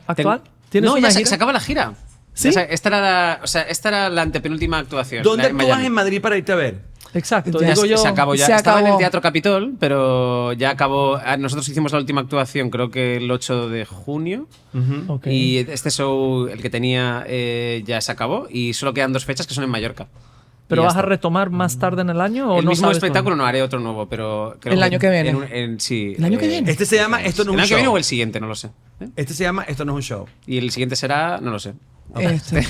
actual? ¿Tienes No, una ya gira? se acaba la gira. ¿Sí? O sea, esta era la antepenúltima actuación. ¿Dónde la- actúas Miami. en Madrid para irte a ver? Exacto, Ya digo yo. Se acabó ya. Se Estaba en acabó. el Teatro Capitol, pero ya acabó. Nosotros hicimos la última actuación, creo que el 8 de junio. Ok. Y este show, el que tenía, ya se acabó. Y solo quedan 2 fechas que son en Mallorca. ¿Pero Y ya vas a está. retomar más tarde en el año o El no mismo sabes espectáculo todavía? no haré otro nuevo, pero. creo El año que viene. Sí. ¿El año que viene? Este se llama Esto no es ¿El un año que viene show. o el siguiente? No lo sé. ¿Eh? Este se llama Esto no es un show. Y el siguiente será. No lo sé. Este.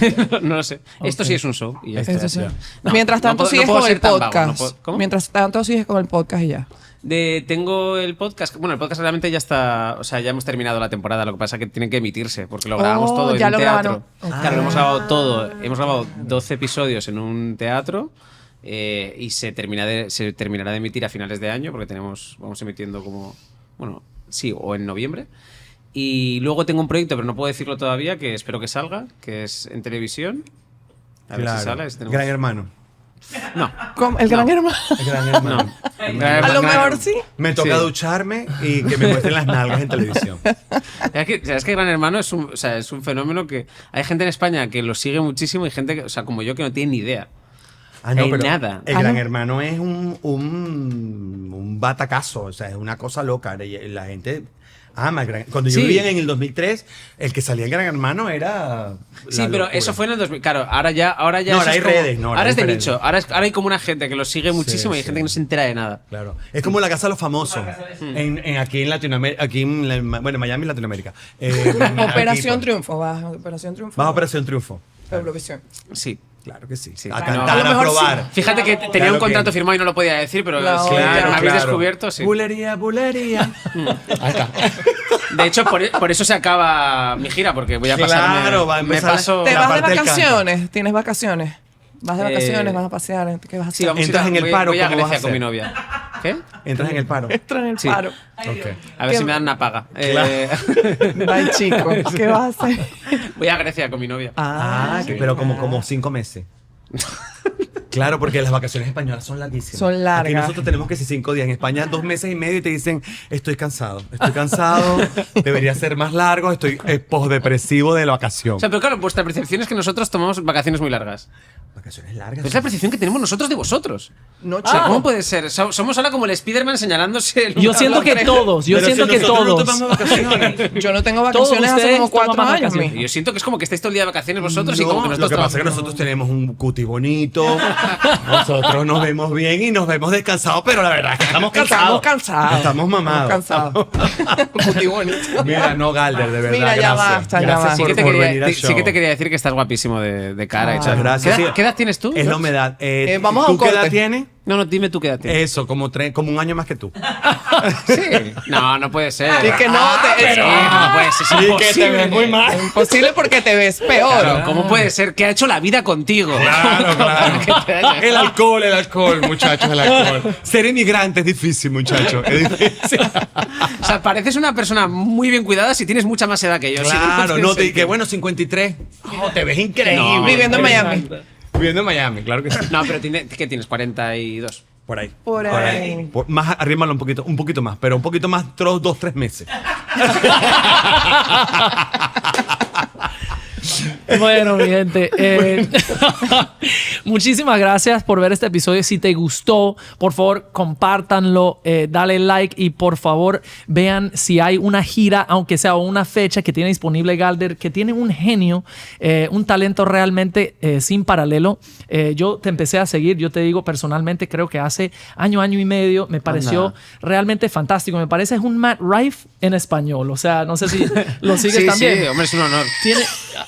No lo sé. Esto sí es un show. Y ya está. Eso sí. No, Mientras no tanto puedo- sigues no puedo con ser el tan vago, podcast. no puedo- ¿Cómo? Mientras tanto sigues con el podcast y ya. Tengo el podcast. Bueno, el podcast realmente ya está. O sea, ya hemos terminado la temporada. Lo que pasa es que tiene que emitirse porque lo grabamos todo en ya un lo teatro. grabaron. Claro, lo hemos grabado todo. Hemos grabado 12 episodios en un teatro y se terminará de emitir a finales de año porque vamos emitiendo como. Bueno, sí, o en noviembre. Y luego tengo un proyecto, pero no puedo decirlo todavía, que espero que salga, que es en televisión. A ver si sale. Gran Hermano. No. El Gran Hermano. El Gran Hermano. No. A lo mejor sí. Me toca Sí. ducharme y que me muestren las nalgas en televisión. ¿Sabes que Gran Hermano es un fenómeno que hay gente en España que lo sigue muchísimo y gente que, o sea, como yo, que no tiene ni idea. No, pero nada. El Gran Hermano es un batacazo, o sea, es una cosa loca. La gente ama el Gran. Cuando yo Sí. vivía en el 2003, el que salía en Gran Hermano era. Sí, la pero locura. eso fue en el 2000. Claro, ahora ya No, eso ahora hay es como- redes, no, ahora ahora es de hay nicho. Ahora hay como una gente que lo sigue muchísimo y hay sí. gente que no se entera de nada. Claro. Es como la Casa de los Famosos. Aquí en Latinoamérica, bueno, Miami, Latinoamérica. Operación Aquí, Triunfo. Vas a Operación Triunfo. Vas a Operación Triunfo. Eurovisión. Sí. Claro que sí. Sí. A No, cantar, a lo a mejor probar. Fíjate que tenía Claro un contrato que- firmado y no lo podía decir, pero No, si claro, me habéis descubierto, sí. Bulería, bulería. Ahí está. De hecho, por eso se acaba mi gira, porque voy a pasarme. Claro, va a me empezar paso. ¿Te la vas de parte del vacaciones? ¿Tienes vacaciones? ¿Vas de vacaciones? Eh, ¿Vas a pasear? ¿Qué vas a Sí, hacer? vamos a ir Entras en el voy- paro, Voy a ¿cómo vas a Grecia con mi hacer? novia. ¿Qué? Entras en el paro. Entra en el Sí. paro. Ok. A ver ¿Qué- si me dan una paga. Ay, chico. ¿Qué vas a hacer? Voy a Grecia con mi novia. Pero como 5 meses. Claro, porque las vacaciones españolas son larguísimas. Son largas. Aquí nosotros tenemos que ser 5 días. En España 2 meses y medio y te dicen, estoy cansado, debería ser más largo, estoy posdepresivo de la vacación. O sea, pero claro, vuestra percepción es que nosotros tomamos vacaciones muy largas. Vacaciones largas. Pero es la percepción que tenemos nosotros de vosotros. No, O sea, chico. ¿cómo puede ser? Somos ahora como el Spider-Man señalándose. el Yo uno siento al que otro. todos, yo Pero siento si que nosotros no todos. tomamos vacaciones. Yo no tengo Todos vacaciones hace ustedes como 4 toman años. vacaciones. mijo. Yo siento que es como que estáis todo el día de vacaciones vosotros y No, como que nosotros lo que pasa es que trabajamos. nosotros tenemos un cuti bonito, nosotros nos vemos bien y nos vemos descansados, pero la verdad es que estamos cansados. Estamos cansados. Estamos mamados. Estamos cansados. Cuti bonito. Mira, no, Galder, de verdad. Mira, ya gracias. basta, ya Gracias basta. Sí por, que, te por quería, venir al sí que te show. quería decir que estás guapísimo de cara. y Muchas tal. gracias. ¿Qué edad, Sí. qué edad tienes tú? Es la humedad. Vamos a ¿Tú un qué edad corte. tienes? No, dime tú qué edad tienes. Eso, como un año más que tú. Sí. No, no puede ser. Y que no te. No puede ser. Es imposible. mal. Imposible porque te ves peor. Claro, ¿cómo puede ser? ¿Qué ha hecho la vida contigo? Claro, Que te haya- El alcohol, muchachos, el alcohol. Ser inmigrante es difícil, muchachos. Es difícil. O sea, pareces una persona muy bien cuidada si tienes mucha más edad que yo. Claro, Sí, no, sí. que bueno, 53. Oh, te ves increíble. No, Viviendo en Miami. Viviendo en Miami, claro que sí. No, pero ¿qué tienes? 42. Por ahí. Por ahí. Más, arrímalo un poquito más, pero un poquito más, 2-3 meses. Bueno, mi gente, muchísimas gracias por ver este episodio. Si te gustó, por favor, compártanlo, dale like y por favor vean si hay una gira, aunque sea una fecha que tiene disponible Galder, que tiene un genio, un talento realmente sin paralelo. Yo te empecé a seguir, yo te digo personalmente, creo que hace año y medio, me pareció realmente fantástico. Me parece es un Matt Rife en español, o sea, no sé si lo sigues Sí, también. sí, hombre, es un honor. Tiene,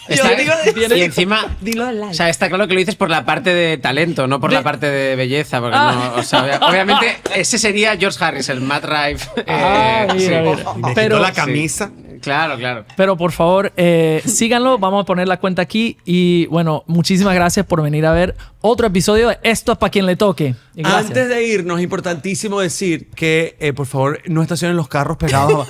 Está- digo- y encima, Dilo del like. o sea, está claro que lo dices por la parte de talento, no por la parte de belleza, porque Ah. no, o sea, obviamente ese sería George Harris, el Matt Rife. Mira, sí. mira. Y me Pero- quitó la camisa. Claro, claro. Pero por favor, síganlo. Vamos a poner la cuenta aquí. Y bueno, muchísimas gracias por venir a ver otro episodio de Esto es para quien le toque. Y gracias. Antes de irnos, es importantísimo decir que, por favor, no estacionen los carros pegados.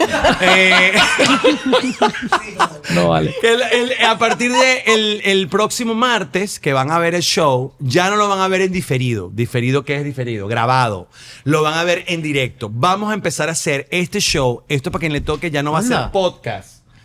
No vale. Que a partir de el próximo martes, que van a ver el show, ya no lo van a ver en diferido. ¿Diferido qué es diferido? Grabado. Lo van a ver en directo. Vamos a empezar a hacer este show. Esto para quien le toque ya no va a Anda. ser podcast.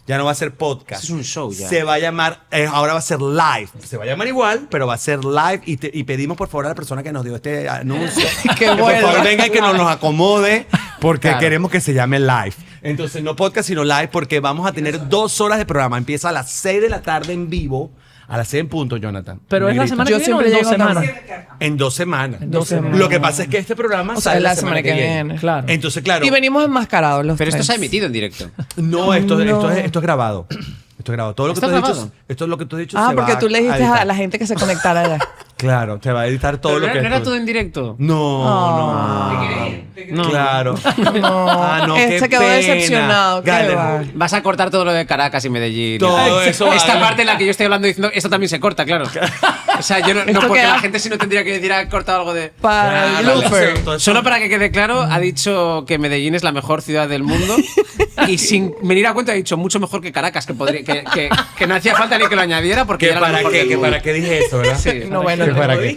Ya no va a ser podcast. Es un show ya. Se va a llamar, ahora va a ser live. Se va a llamar igual, pero va a ser live. Y pedimos por favor a la persona que nos dio este anuncio Que por vuelva. favor venga y que nos acomode, porque Claro. queremos que se llame live. Entonces, no podcast, sino live, porque vamos a tener 2 horas de programa. Empieza a las 6 de la tarde en vivo. A las 6 en punto, Jonathan. Pero es la Negrito. semana Yo que viene o siempre en 2 llego semanas. En 2 semanas. En 2 semanas. Lo que pasa es que este programa O sea, sale la semana que viene. Claro. Entonces, claro. Y venimos enmascarados los Pero esto tres. se ha emitido en directo. No, esto es grabado. Esto es grabado. Todo lo que ¿Está tú has dicho, grabado? esto es lo que tú has dicho. Ah, se porque va tú le dijiste editar. a la gente que se conectara allá. Claro, te va a editar todo Pero lo que no era tú- todo en directo. No. No. Claro. No, Ah, no, qué se quedó pena. decepcionado. Qué Gale. va. Vas a cortar todo lo de Caracas y Medellín. Todo eso, Esta vale. parte en la que yo estoy hablando diciendo, esto también se corta, claro. O sea, yo no, Esto porque queda- la gente sí no tendría que decir, ha cortado algo de. Para el Claro, blooper. todo eso- Solo para que quede claro, ha dicho que Medellín es la mejor ciudad del mundo y sin venir a cuenta ha dicho mucho mejor que Caracas, que, podría, que no hacía falta ni que lo añadiera porque ¿Qué era la para mejor qué? del ¿Qué mundo. para qué dije eso, verdad? Sí. No, bueno, ¿Qué te para lo qué?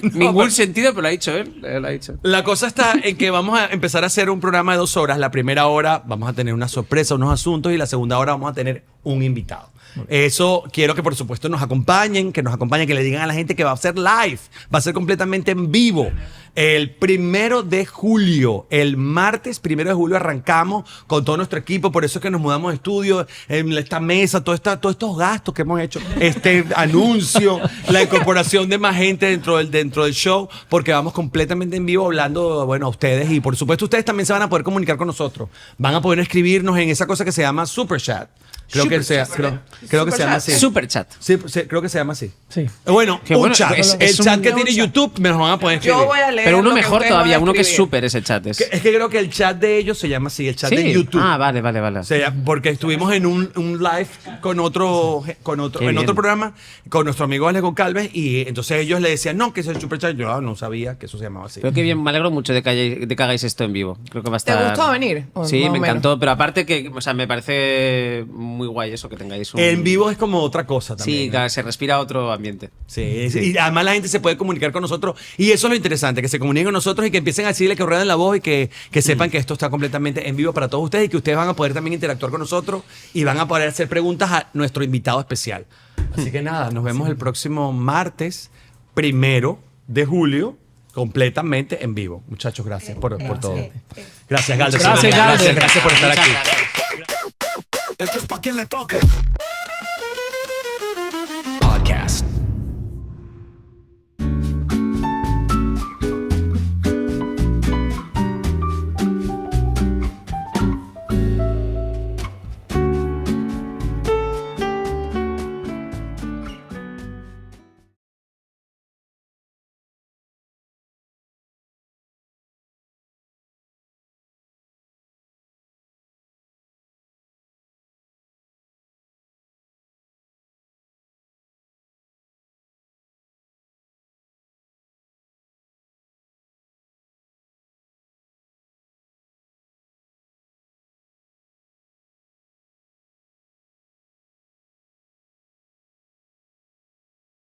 di. Ningún sentido, pero lo ha dicho él. Lo ha dicho. La cosa está en que vamos a empezar a hacer un programa de 2 horas. La primera hora vamos a tener una sorpresa, unos asuntos, y la segunda hora vamos a tener un invitado. Eso quiero que por supuesto nos acompañen, que le digan a la gente que va a ser live, va a ser completamente en vivo. El 1 de julio, el martes 1 de julio arrancamos con todo nuestro equipo, por eso es que nos mudamos de estudio, en esta mesa, todos estos gastos que hemos hecho, este anuncio, la incorporación de más gente dentro del show, porque vamos completamente en vivo hablando, bueno, a ustedes, y por supuesto ustedes también se van a poder comunicar con nosotros. Van a poder escribirnos en esa cosa que se llama Super Chat. Creo que se llama así. Super chat. Sí, creo que se llama así. Sí. Bueno, Qué un bueno, chat. es el chat un- que tiene YouTube me lo van a poder escribir. Yo voy a leer. Pero uno lo que mejor ustedes todavía, van a uno que es escribir. súper ese chat. Es. Es que creo que el chat de ellos se llama así, el chat de Sí. YouTube. Ah, vale. O sea, porque estuvimos en un live con otro Qué en bien. otro programa con nuestro amigo Alex Goncalves, y entonces ellos le decían, no, que es el super chat. Yo no sabía que eso se llamaba así. Creo que bien, me alegro mucho de que hagáis esto en vivo. Creo que va a ¿Te estar. gustó venir? O Sí, más me o menos. encantó. Pero aparte que, o sea, me parece muy guay eso que tengáis un. En vivo es como otra cosa también. Sí, ¿no? claro, se respira otro ambiente. Sí, y además la gente se puede comunicar con nosotros, y eso es lo interesante, que se comuniquen con nosotros y que empiecen a decirle, que rueden la voz, y que sepan que esto está completamente en vivo para todos ustedes, y que ustedes van a poder también interactuar con nosotros y van a poder hacer preguntas a nuestro invitado especial. Así que nada, nos vemos el próximo martes 1 de julio completamente en vivo. Muchachos, gracias por todo. Gracias, Galder. Gracias, Galder. Gracias por estar aquí. Muchas gracias. Esto es pa' quien le toque.